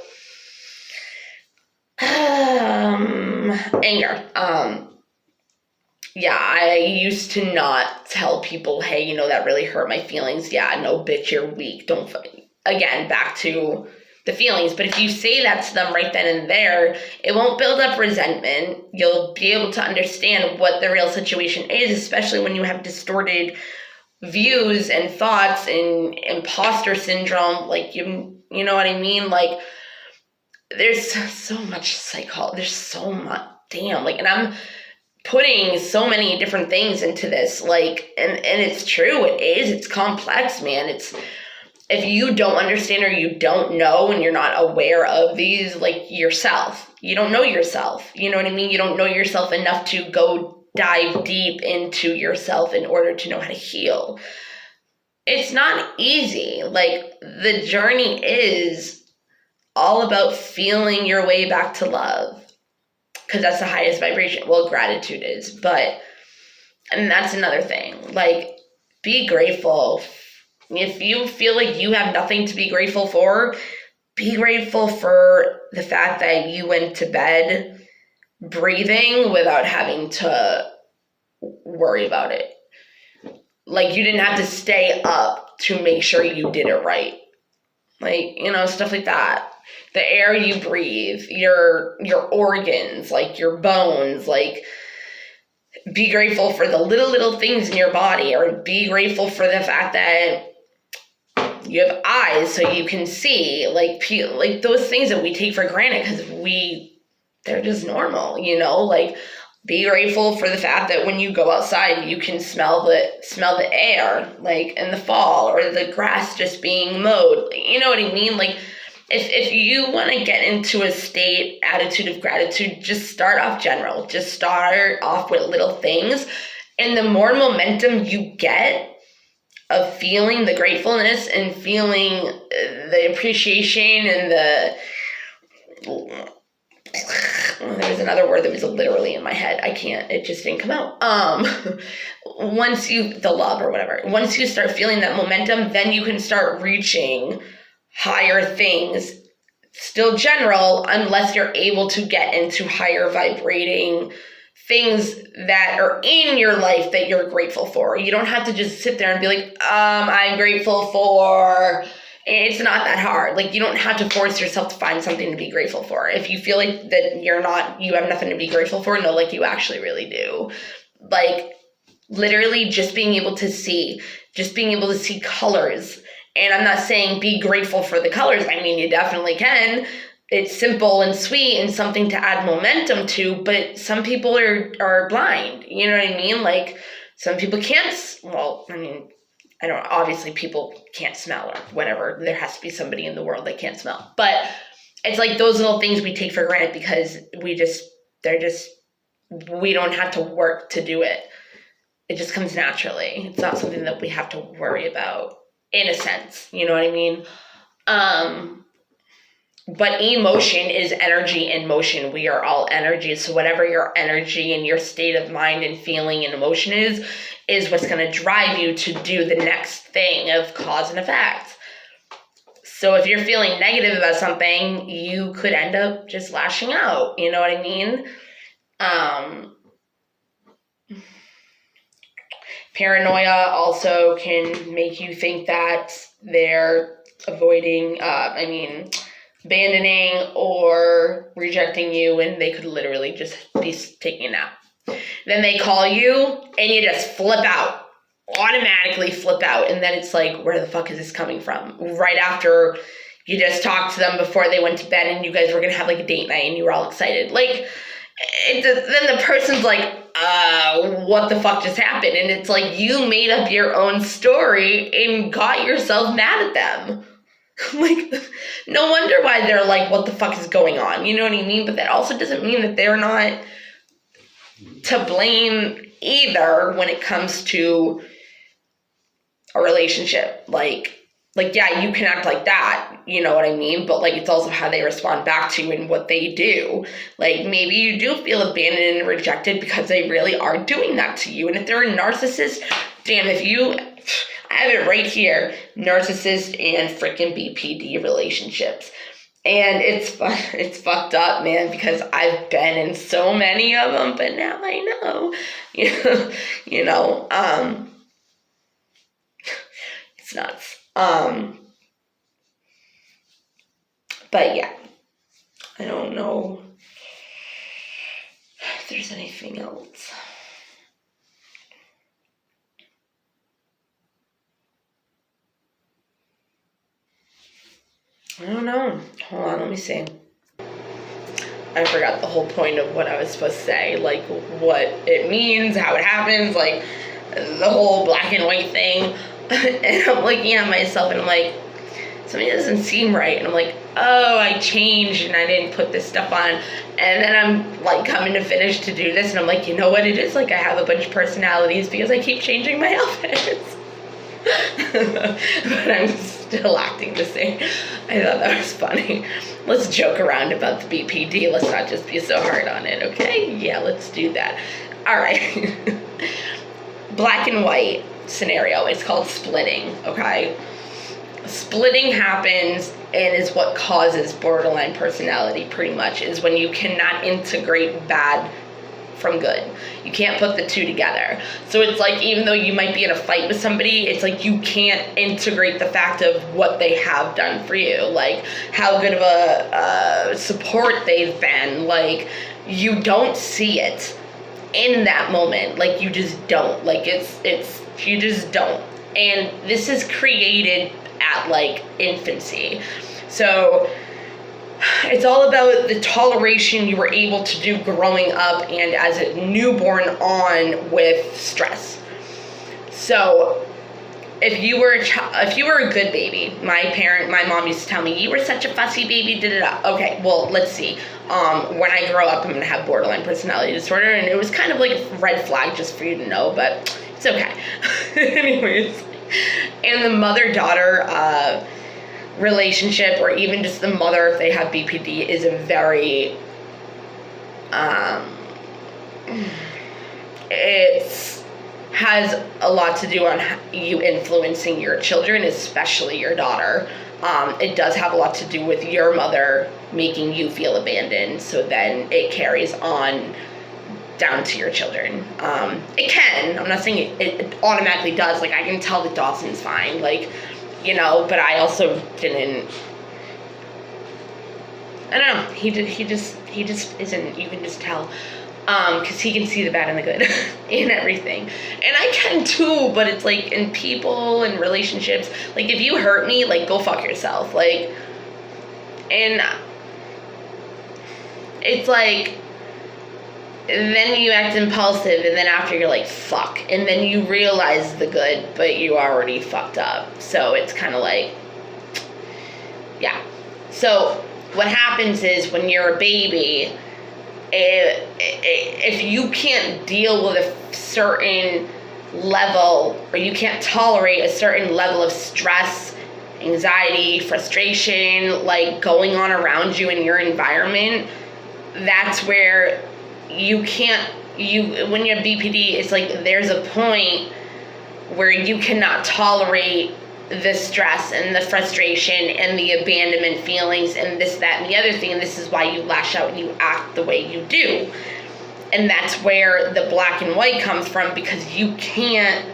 anger. Yeah, I used to not tell people, hey, that really hurt my feelings. Yeah, no, bitch, you're weak. Don't, again, back to the feelings. But if you say that to them right then and there, it won't build up resentment. You'll be able to understand what the real situation is, especially when you have distorted views and thoughts and imposter syndrome. Like, you know what I mean? Like, there's so much psychology. There's so much, damn. Like, and I'm putting so many different things into this, like, and it's true. It is. It's complex, man. It's, if you don't understand or you don't know and you're not aware of these, like, yourself, you don't know yourself. You know what I mean? You don't know yourself enough to go dive deep into yourself in order to know how to heal. It's not easy. Like, the journey is all about feeling your way back to love. Because that's the highest vibration. Well, gratitude is, and that's another thing. Like, be grateful. If you feel like you have nothing to be grateful for, be grateful for the fact that you went to bed breathing without having to worry about it. Like, you didn't have to stay up to make sure you did it right. Like, stuff like that. The air you breathe, your organs, like your bones, like, be grateful for the little things in your body, or be grateful for the fact that you have eyes so you can see, like those things that we take for granted because they're just normal, like, be grateful for the fact that when you go outside, you can smell the air, like, in the fall, or the grass just being mowed. You know what I mean? Like, if you want to get into a attitude of gratitude, just start off general. Just start off with little things. And the more momentum you get of feeling the gratefulness and feeling the appreciation and there's another word that was literally in my head. It just didn't come out. The love or whatever. Once you start feeling that momentum, then you can start reaching higher things, still general, unless you're able to get into higher vibrating things that are in your life that you're grateful for. You don't have to just sit there and be like, I'm grateful for, it's not that hard. Like, you don't have to force yourself to find something to be grateful for. If you feel like that you have nothing to be grateful for, no, like, you actually really do. Like, literally just being able to see colors. And I'm not saying be grateful for the colors. I mean, you definitely can. It's simple and sweet and something to add momentum to, but some people are blind. You know what I mean? Like, some people can't, obviously people can't smell or whatever. There has to be somebody in the world that can't smell. But it's like those little things we take for granted because we don't have to work to do it. It just comes naturally. It's not something that we have to worry about. In a sense, you know what I mean? But emotion is energy in motion. We are all energy. So whatever your energy and your state of mind and feeling and emotion is what's going to drive you to do the next thing of cause and effect. So if you're feeling negative about something, you could end up just lashing out. You know what I mean? Paranoia also can make you think that they're avoiding, abandoning or rejecting you, and they could literally just be taking a nap. Then they call you and you just flip out, automatically flip out, and then it's like, where the fuck is this coming from? Right after you just talked to them before they went to bed and you guys were gonna have like a date night and you were all excited. Like, then the person's like, what the fuck just happened? And it's like, you made up your own story and got yourself mad at them. Like, no wonder why they're like, what the fuck is going on? You know what I mean? But that also doesn't mean that they're not to blame either when it comes to a relationship. Like, yeah, you can act like that, you know what I mean? But, like, it's also how they respond back to you and what they do. Like, maybe you do feel abandoned and rejected because they really are doing that to you. And if they're a narcissist, damn, I have it right here, narcissist and freaking BPD relationships. And it's fucked up, man, because I've been in so many of them, but now I know, you know, it's nuts. But yeah, I don't know if there's anything else. I don't know. Hold on, let me see. I forgot the whole point of what I was supposed to say, like what it means, how it happens, like the whole black and white thing. And I'm looking at myself and I'm like, something doesn't seem right. And I'm like, oh, I changed and I didn't put this stuff on. And then I'm like coming to finish to do this and I'm like, you know what it is? Like, I have a bunch of personalities because I keep changing my outfits. But I'm still acting the same. I thought that was funny. Let's joke around about the BPD. Let's not just be so hard on it, okay? Yeah, let's do that. All right. Black and white scenario. It's called splitting, okay? Splitting happens and is what causes borderline personality, pretty much, is when you cannot integrate bad from good. You can't put the two together. So it's like, even though you might be in a fight with somebody, it's like you can't integrate the fact of what they have done for you, like how good of a support they've been. Like, you don't see it in that moment. Like, you just don't. Like, you just don't. And this is created at like infancy. So it's all about the toleration you were able to do growing up and as a newborn on with stress. So if you were a good baby, my mom used to tell me, you were such a fussy baby, Okay, well, let's see. When I grow up, I'm gonna have borderline personality disorder, and it was kind of like a red flag just for you to know, but it's okay. Anyways, and the mother-daughter relationship, or even just the mother, if they have BPD, is a very it has a lot to do on you influencing your children, especially your daughter. It does have a lot to do with your mother making you feel abandoned, so then it carries on down to your children. It can. I'm not saying it automatically does. Like, I can tell that Dawson's fine, like, you know, but I also didn't. I don't know. He just isn't. You can just tell, because he can see the bad and the good in everything, and I can too. But it's like in people and relationships. Like, if you hurt me, like, go fuck yourself. Like, and it's like, then you act impulsive, and then after you're like, fuck, and then you realize the good, but you already fucked up. So it's kind of like, yeah. So what happens is, when you're a baby, if you can't deal with a certain level, or you can't tolerate a certain level of stress, anxiety, frustration, like, going on around you in your environment, that's where you can't, when you're BPD, it's like there's a point where you cannot tolerate the stress and the frustration and the abandonment feelings and this, that, and the other thing, and this is why you lash out and you act the way you do. And that's where the black and white comes from, because you can't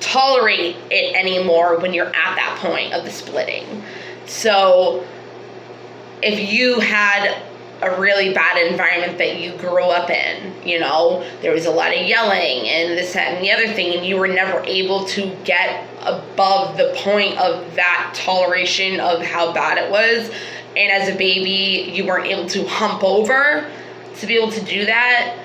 tolerate it anymore when you're at that point of the splitting. So if you had a really bad environment that you grew up in, you know, there was a lot of yelling and this, that, and the other thing, and you were never able to get above the point of that toleration of how bad it was, and as a baby you weren't able to hump over to be able to do that,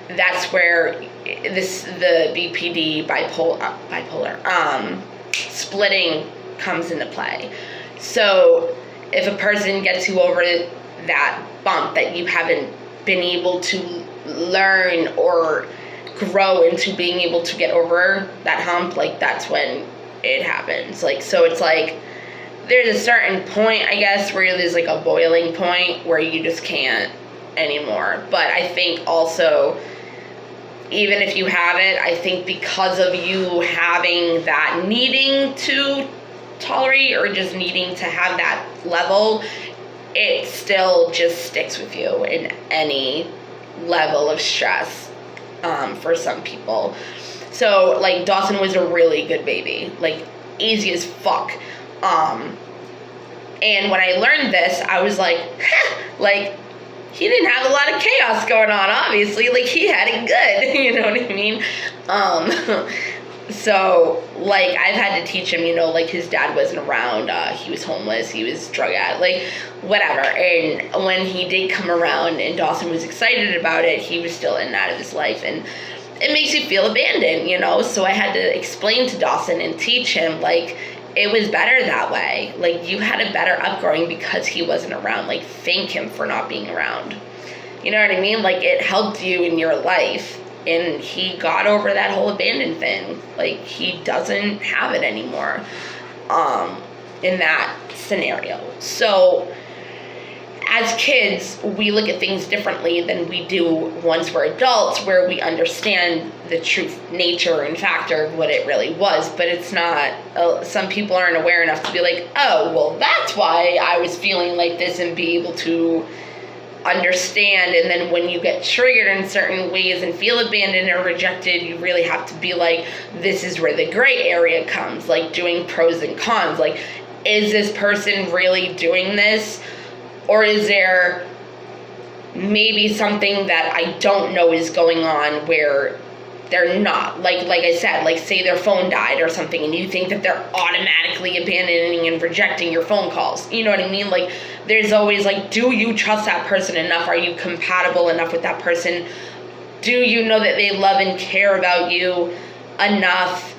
that's where the BPD bipolar splitting comes into play. So if a person gets you over that bump that you haven't been able to learn or grow into being able to get over that hump, like that's when it happens. Like, so it's like there's a certain point, I guess, where there's like a boiling point where you just can't anymore. But I think also, even if you have it, I think because of you having that needing to tolerate or just needing to have that level, it still just sticks with you in any level of stress for some people. So like Dawson was a really good baby, like easy as fuck. And when I learned this, I was like, like he didn't have a lot of chaos going on, obviously, like he had it good, you know what I mean? So, like, I've had to teach him, you know, like, his dad wasn't around, he was homeless, he was drug addict, like, whatever, and when he did come around and Dawson was excited about it, he was still in and out of his life, and it makes you feel abandoned, you know, so I had to explain to Dawson and teach him, like, it was better that way, like, you had a better upbringing because he wasn't around, like, thank him for not being around, you know what I mean, like, it helped you in your life. And he got over that whole abandoned thing. Like, he doesn't have it anymore in that scenario. So, as kids, we look at things differently than we do once we're adults, where we understand the true nature and factor of what it really was. But it's not, some people aren't aware enough to be like, oh, well, that's why I was feeling like this, and be able to understand. And then when you get triggered in certain ways and feel abandoned or rejected, you really have to be like, this is where the gray area comes, like doing pros and cons, like, is this person really doing this, or is there maybe something that I don't know is going on where they're not, like I said, like say their phone died or something and you think that they're automatically abandoning and rejecting your phone calls, you know what I mean? Like, there's always like, do you trust that person enough? Are you compatible enough with that person? Do you know that they love and care about you enough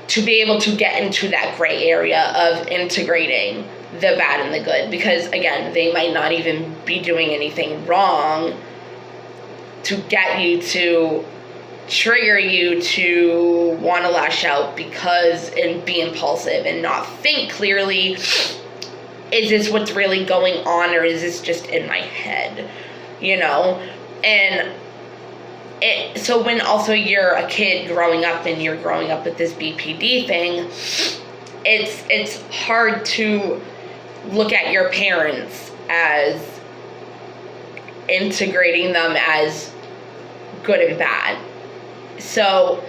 to be able to get into that gray area of integrating the bad and the good? Because again, they might not even be doing anything wrong to get you to trigger you to want to lash out because and be impulsive and not think clearly. Is this what's really going on, or is this just in my head, you know? And so when also you're a kid growing up and you're growing up with this BPD thing, it's hard to look at your parents as integrating them as good and bad. So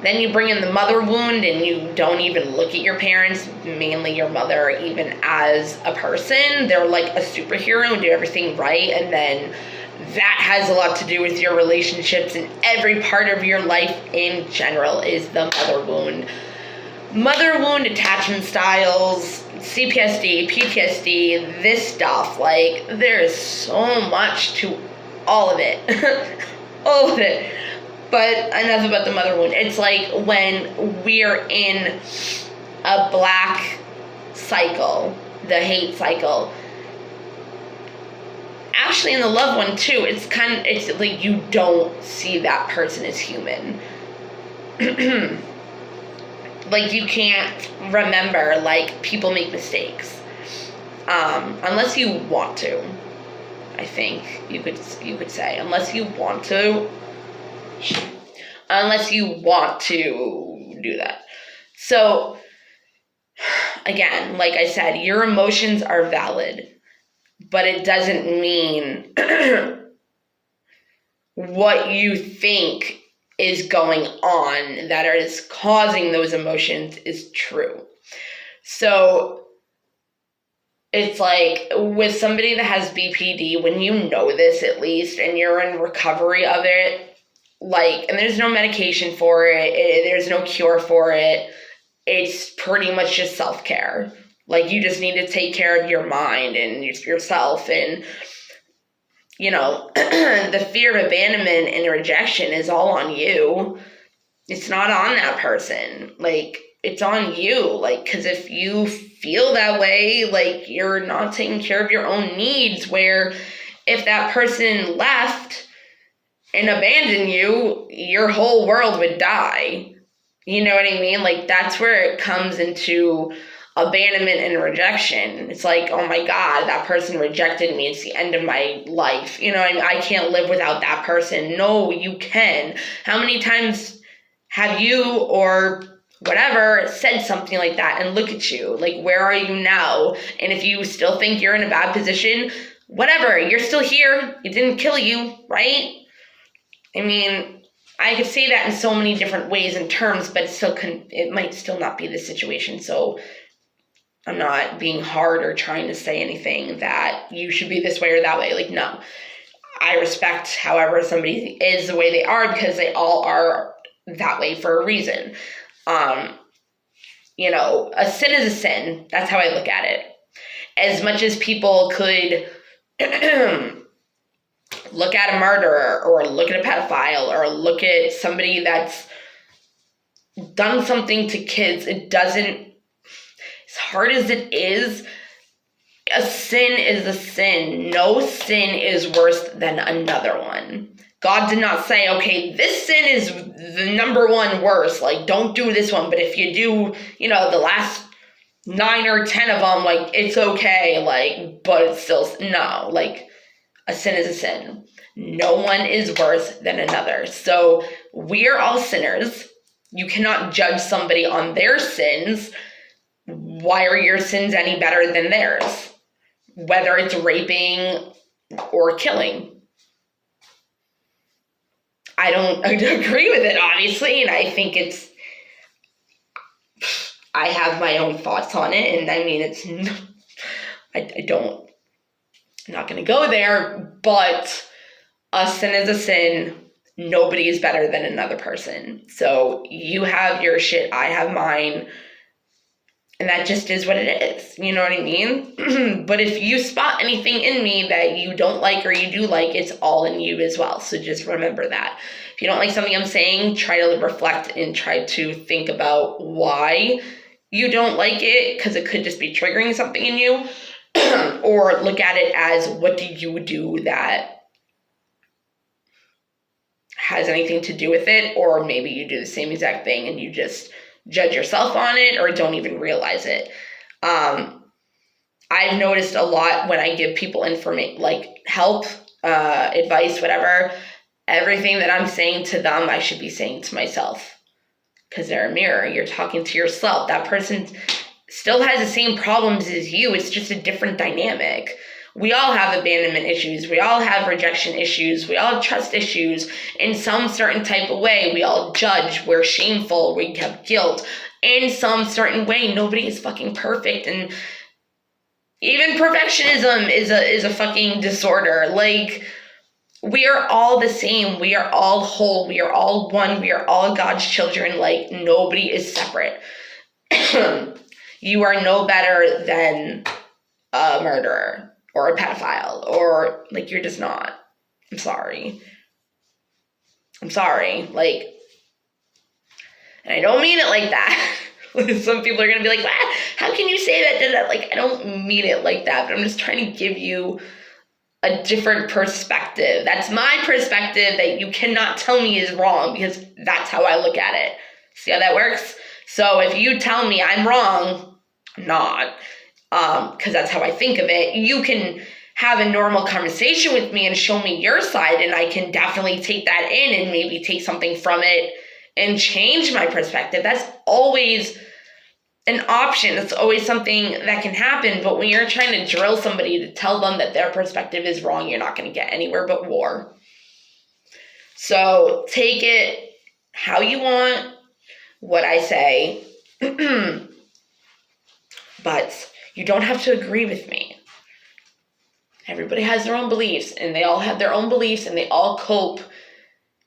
then you bring in the mother wound and you don't even look at your parents, mainly your mother, even as a person. They're like a superhero and do everything right, and then that has a lot to do with your relationships, and every part of your life in general is the mother wound. Mother wound attachment styles, CPSD, PTSD, this stuff, like, there's so much to all of it. All of it. But enough about the mother wound. It's like when we're in a black cycle, the hate cycle. Actually, in the love one too, it's like you don't see that person as human. Like, you can't remember, like, people make mistakes. Unless you want to. I think you could say, unless you want to do that. So again, like I said, your emotions are valid, but it doesn't mean what you think is going on that is causing those emotions is true. So it's like with somebody that has BPD, when you know this at least and you're in recovery of it, like, and there's no medication for it, there's no cure for it, it's pretty much just self-care. Like, you just need to take care of your mind and yourself. And, you know, the fear of abandonment and rejection is all on you. It's not on that person. Like, it's on you. Like, because if you feel that way, like, you're not taking care of your own needs, where if that person left and abandoned you, your whole world would die. You know what I mean? Like, that's where it comes into abandonment and rejection. It's like, oh my God, that person rejected me. It's the end of my life. You know what I mean? I can't live without that person. No, you can. How many times have you or whatever said something like that, and look at you? Like, where are you now? And if you still think you're in a bad position, whatever, you're still here. It didn't kill you, right? I mean, I could say that in so many different ways and terms, but it might still not be the situation. So I'm not being hard or trying to say anything that you should be this way or that way. Like, no. I respect however somebody is the way they are, because they all are that way for a reason. You know, a sin is a sin. That's how I look at it. As much as people could look at a murderer or look at a pedophile or look at somebody that's done something to kids, it doesn't, as hard as it is, a sin is a sin. No sin is worse than another one. God did not say, okay, this sin is the number one worst. Like, don't do this one. But if you do, you know, the last 9 or 10 of them, like, it's okay. Like, but it's still, no. Like, a sin is a sin. No one is worse than another. So we are all sinners. You cannot judge somebody on their sins. Why are your sins any better than theirs? Whether it's raping or killing. I don't agree with it, obviously, and I think I have my own thoughts on it, and I mean, I'm not going to go there, but a sin is a sin. Nobody is better than another person. So you have your shit, I have mine, and that just is what it is. You know what I mean? But if you spot anything in me that you don't like or you do like, it's all in you as well. So just remember that. If you don't like something I'm saying, try to reflect and try to think about why you don't like it, because it could just be triggering something in you. Or look at it as, what do you do that has anything to do with it? Or maybe you do the same exact thing and you just judge yourself on it or don't even realize it. I've noticed a lot when I give people information, like help, advice, whatever, everything that I'm saying to them, I should be saying to myself, because they're a mirror. You're talking to yourself. That person still has the same problems as you. It's just a different dynamic. We all have abandonment issues. We all have rejection issues. We all have trust issues in some certain type of way. We all judge. We're shameful. We have guilt in some certain way. Nobody is fucking perfect. And even perfectionism is a fucking disorder. Like, we are all the same. We are all whole. We are all one. We are all God's children. Like, nobody is separate. You are no better than a murderer or a pedophile, or, like, you're just not. I'm sorry. Like, and I don't mean it like that. Some people are going to be like, how can you say that? Like, I don't mean it like that, but I'm just trying to give you a different perspective. That's my perspective that you cannot tell me is wrong, because that's how I look at it. See how that works? So if you tell me I'm wrong, I'm not, because that's how I think of it. You can have a normal conversation with me and show me your side, and I can definitely take that in and maybe take something from it and change my perspective. That's always an option. It's always something that can happen. But when you're trying to drill somebody to tell them that their perspective is wrong, you're not going to get anywhere but war. So take it how you want, what I say, but you don't have to agree with me. Everybody has their own beliefs, and they all have their own beliefs, and they all cope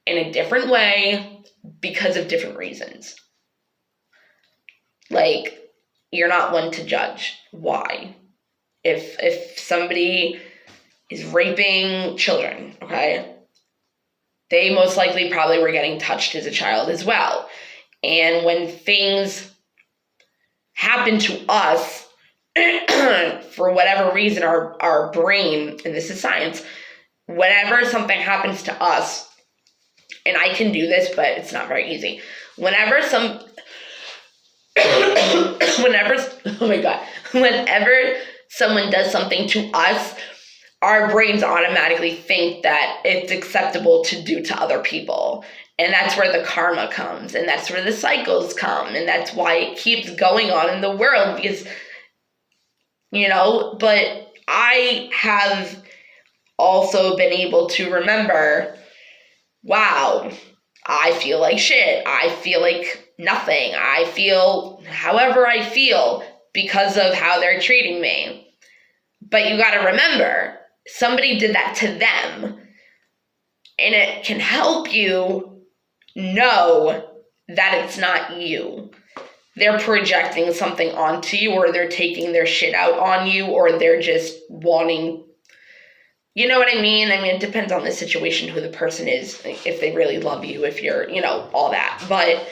in a different way because of different reasons. Like, you're not one to judge. Why? If somebody is raping children, okay, they most likely probably were getting touched as a child as well. And when things happen to us, for whatever reason, our brain, and this is science, whenever something happens to us, and I can do this, but it's not very easy. Whenever someone does something to us, our brains automatically think that it's acceptable to do to other people. And that's where the karma comes, and that's where the cycles come, and that's why it keeps going on in the world, because, but I have also been able to remember, wow, I feel like shit. I feel like nothing. I feel however I feel because of how they're treating me. But you got to remember, somebody did that to them. And it can help you know that it's not you. They're projecting something onto you, or they're taking their shit out on you, or they're just wanting, you know what I mean? I mean, it depends on the situation, who the person is, if they really love you, if you're, all that. But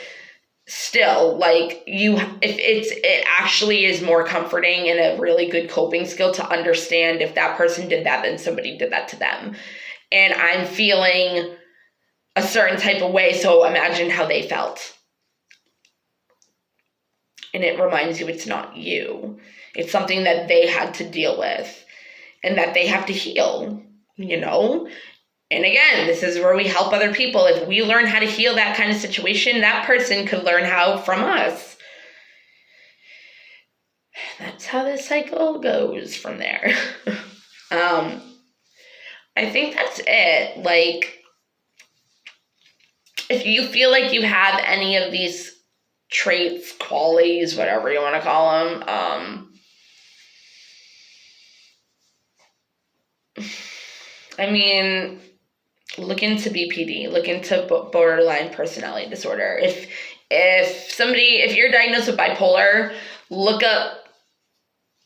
still, like, it actually is more comforting and a really good coping skill to understand if that person did that, then somebody did that to them. And I'm feeling a certain type of way, so imagine how they felt. And it reminds you it's not you. It's something that they had to deal with and that they have to heal, And again, this is where we help other people. If we learn how to heal that kind of situation, that person could learn how from us. That's how the cycle goes from there. I think that's it. Like, if you feel like you have any of these traits, qualities, whatever you want to call them, look into BPD, look into borderline personality disorder. If you're diagnosed with bipolar, look up,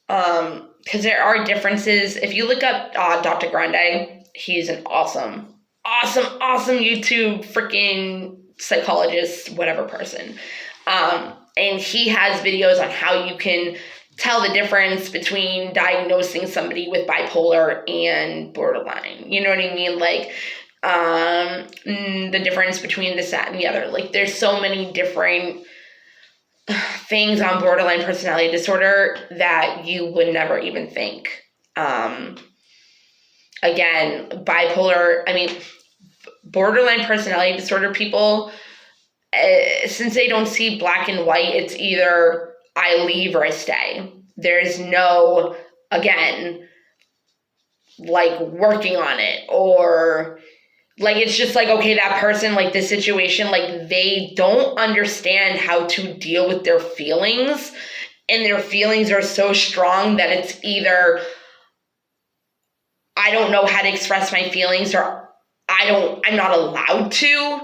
because there are differences. If you look up Dr. Grande, he's an awesome YouTube freaking psychologist, whatever person. And he has videos on how you can tell the difference between diagnosing somebody with bipolar and borderline. You know what I mean? Like, the difference between this, that, and the other. Like, there's so many different things on borderline personality disorder that you would never even think. Again, borderline personality disorder people, since they don't see black and white, it's either I leave or I stay. There's no, again, like, working on it, or like, it's just like, okay, that person, like, this situation, like, they don't understand how to deal with their feelings, and their feelings are so strong that it's either I don't know how to express my feelings, or I'm not allowed to,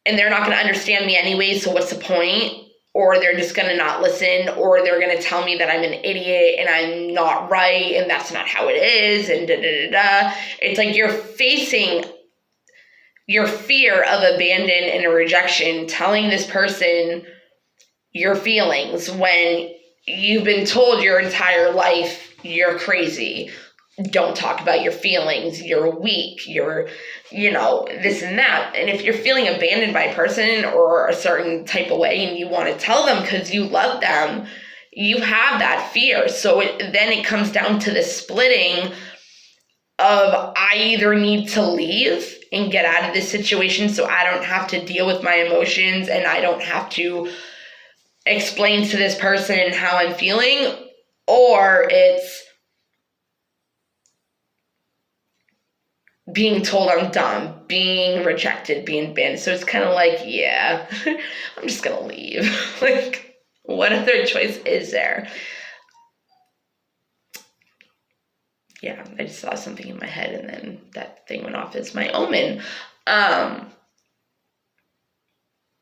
and they're not going to understand me anyway, so what's the point? Or they're just going to not listen, or they're going to tell me that I'm an idiot and I'm not right and that's not how it is, and da-da-da-da. It's like you're facing your fear of abandon and a rejection, telling this person your feelings when you've been told your entire life you're crazy. Don't talk about your feelings. You're weak. You're, this and that. And if you're feeling abandoned by a person or a certain type of way and you want to tell them because you love them, you have that fear. So then it comes down to the splitting of, I either need to leave and get out of this situation so I don't have to deal with my emotions and I don't have to explain to this person how I'm feeling, or it's being told I'm dumb, being rejected, being banned. So it's kind of like, yeah, I'm just going to leave. Like, what other choice is there? yeah, I just saw something in my head and then that thing went off as my omen.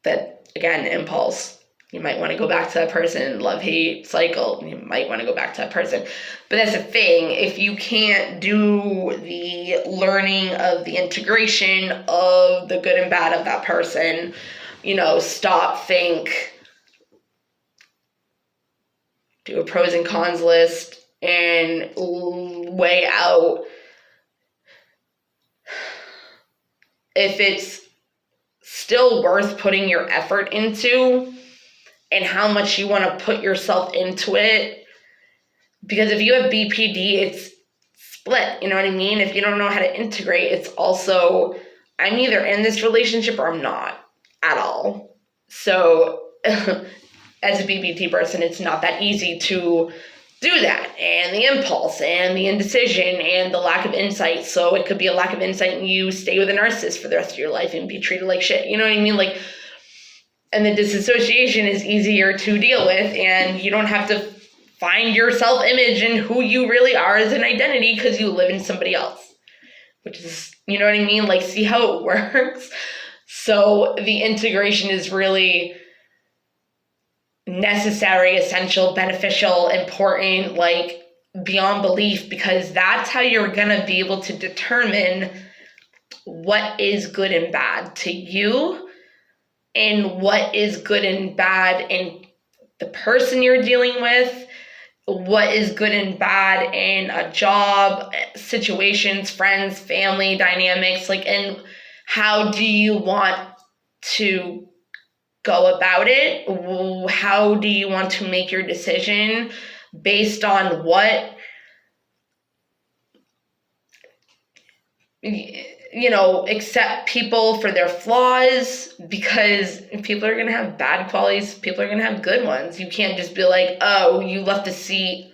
That, again, impulse. You might want to go back to that person, love-hate cycle. You might want to go back to that person. But that's the thing. If you can't do the learning of the integration of the good and bad of that person, stop, think, do a pros and cons list, and weigh out if it's still worth putting your effort into and how much you want to put yourself into it. Because if you have BPD, it's split, you know what I mean? If you don't know how to integrate, it's also, I'm either in this relationship or I'm not at all. So as a BPD person, it's not that easy to do that, and the impulse and the indecision and the lack of insight. So it could be a lack of insight and you stay with a narcissist for the rest of your life and be treated like shit, you know what I mean? Like, and the disassociation is easier to deal with, and you don't have to find your self-image and who you really are as an identity because you live in somebody else, which is, you know what I mean? Like, see how it works? So the integration is really necessary, essential, beneficial, important, like beyond belief, because that's how you're gonna be able to determine what is good and bad to you and what is good and bad in the person you're dealing with, what is good and bad in a job, situations, friends, family dynamics, like, and how do you want to go about it? How do you want to make your decision based on what, accept people for their flaws, because people are going to have bad qualities, people are going to have good ones. You can't just be like, oh, you left a seat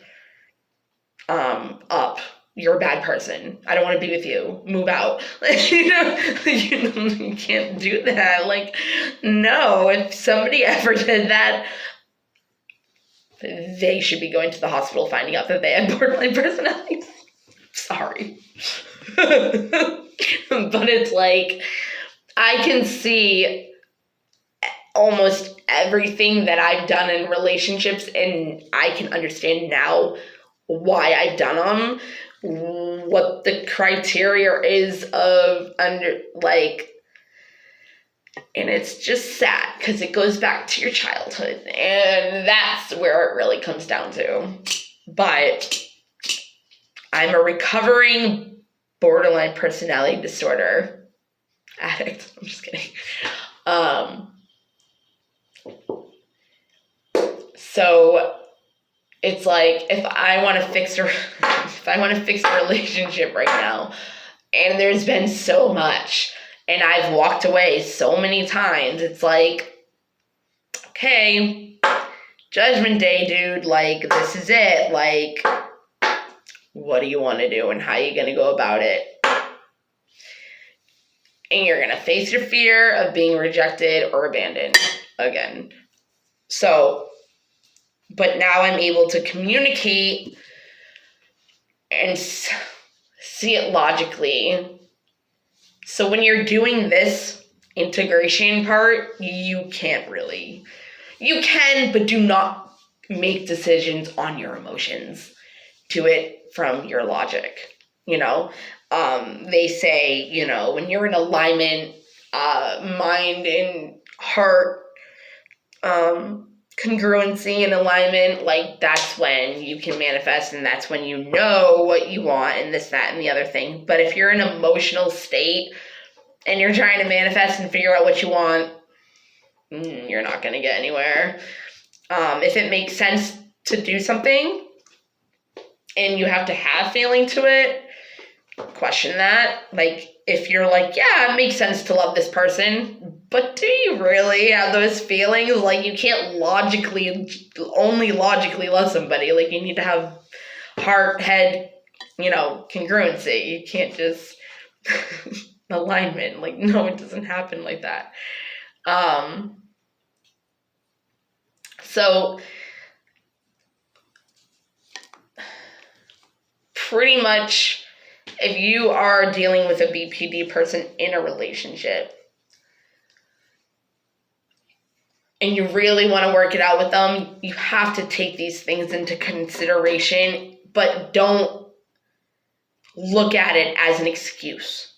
up, you're a bad person, I don't want to be with you, move out. You can't do that. Like, no, if somebody ever did that, they should be going to the hospital finding out that they had borderline personality. Sorry. But it's like, I can see almost everything that I've done in relationships, and I can understand now why I've done them, what the criteria is of and it's just sad because it goes back to your childhood, and that's where it really comes down to. But I'm a recovering borderline personality disorder addict. I'm just kidding. So it's like, if I want to fix a relationship right now, and there's been so much, and I've walked away so many times, it's like, okay, judgment day, dude. Like, this is it. Like, what do you want to do, and how are you going to go about it? And you're going to face your fear of being rejected or abandoned again. So, but now I'm able to communicate and see it logically. So when you're doing this integration part, you can, but do not make decisions on your emotions. Do it from your logic, They say, when you're in alignment, mind and heart, congruency and alignment, like, that's when you can manifest, and that's when you know what you want, and this, that, and the other thing. But if you're in an emotional state and you're trying to manifest and figure out what you want, you're not going to get anywhere. If it makes sense to do something and you have to have feeling to it, question that. Like, if you're like, yeah, it makes sense to love this person, but do you really have those feelings? Like, you can't only logically love somebody. Like, you need to have heart, head, congruency. You can't just alignment. Like, no, it doesn't happen like that. So pretty much, if you are dealing with a BPD person in a relationship and you really want to work it out with them, you have to take these things into consideration, but don't look at it as an excuse.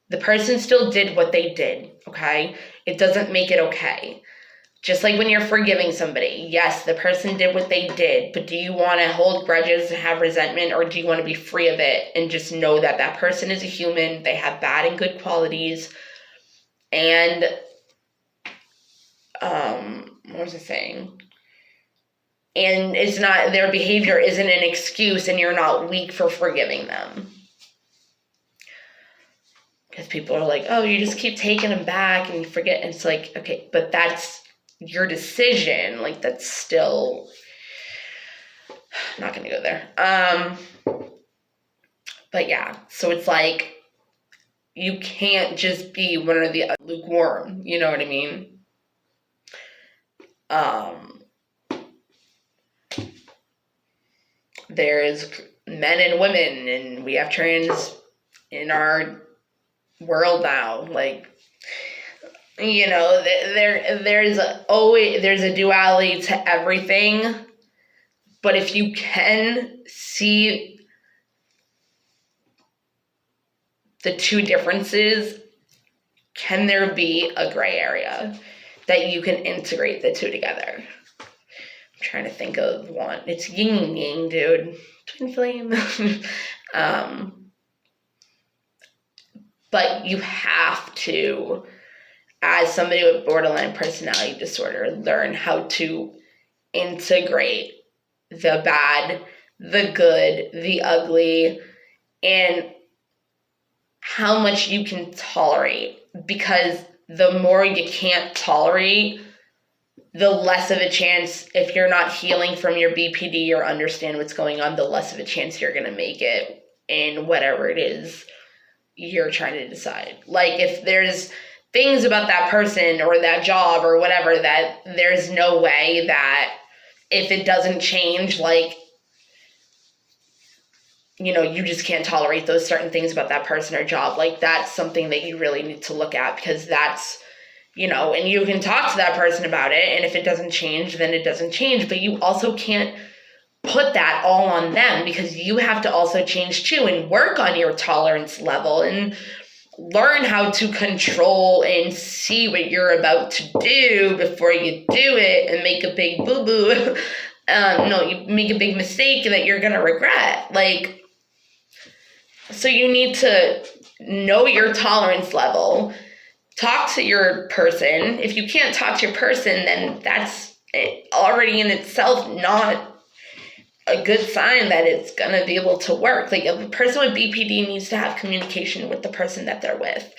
The person still did what they did, okay? It doesn't make it okay. Just like when you're forgiving somebody, yes, the person did what they did, but do you want to hold grudges and have resentment, or do you want to be free of it and just know that that person is a human, they have bad and good qualities, and, what was I saying? And it's not, their behavior isn't an excuse and you're not weak for forgiving them. Because people are like, oh, you just keep taking them back and you forget. And it's like, okay, but that's your decision. Like, that's still, I'm not going to go there. But yeah, so it's like, you can't just be one or the other, lukewarm. You know what I mean? There's men and women, and we have trans in our world now. Like, you know, there's a duality to everything. But if you can see the two differences, can there be a gray area that you can integrate the two together? I'm trying to think of one. It's yin and yang, dude. Twin flame. But you have to, as somebody with borderline personality disorder, learn how to integrate the bad, the good, the ugly, and how much you can tolerate. Because the more you can't tolerate, the less of a chance, if you're not healing from your BPD or understand what's going on, the less of a chance you're going to make it in whatever it is you're trying to decide. Like, if there's things about that person or that job or whatever that there's no way that if it doesn't change, like, you know, you just can't tolerate those certain things about that person or job, like, that's something that you really need to look at, because that's, you know, and you can talk to that person about it, and if it doesn't change, then it doesn't change, but you also can't put that all on them, because you have to also change too and work on your tolerance level and learn how to control and see what you're about to do before you do it and make a big boo-boo. No, you make a big mistake that you're going to regret. Like, so you need to know your tolerance level, talk to your person. If you can't talk to your person, then that's already in itself not a good sign that it's going to be able to work. Like, a person with BPD needs to have communication with the person that they're with,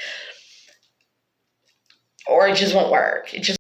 or it just won't work. It just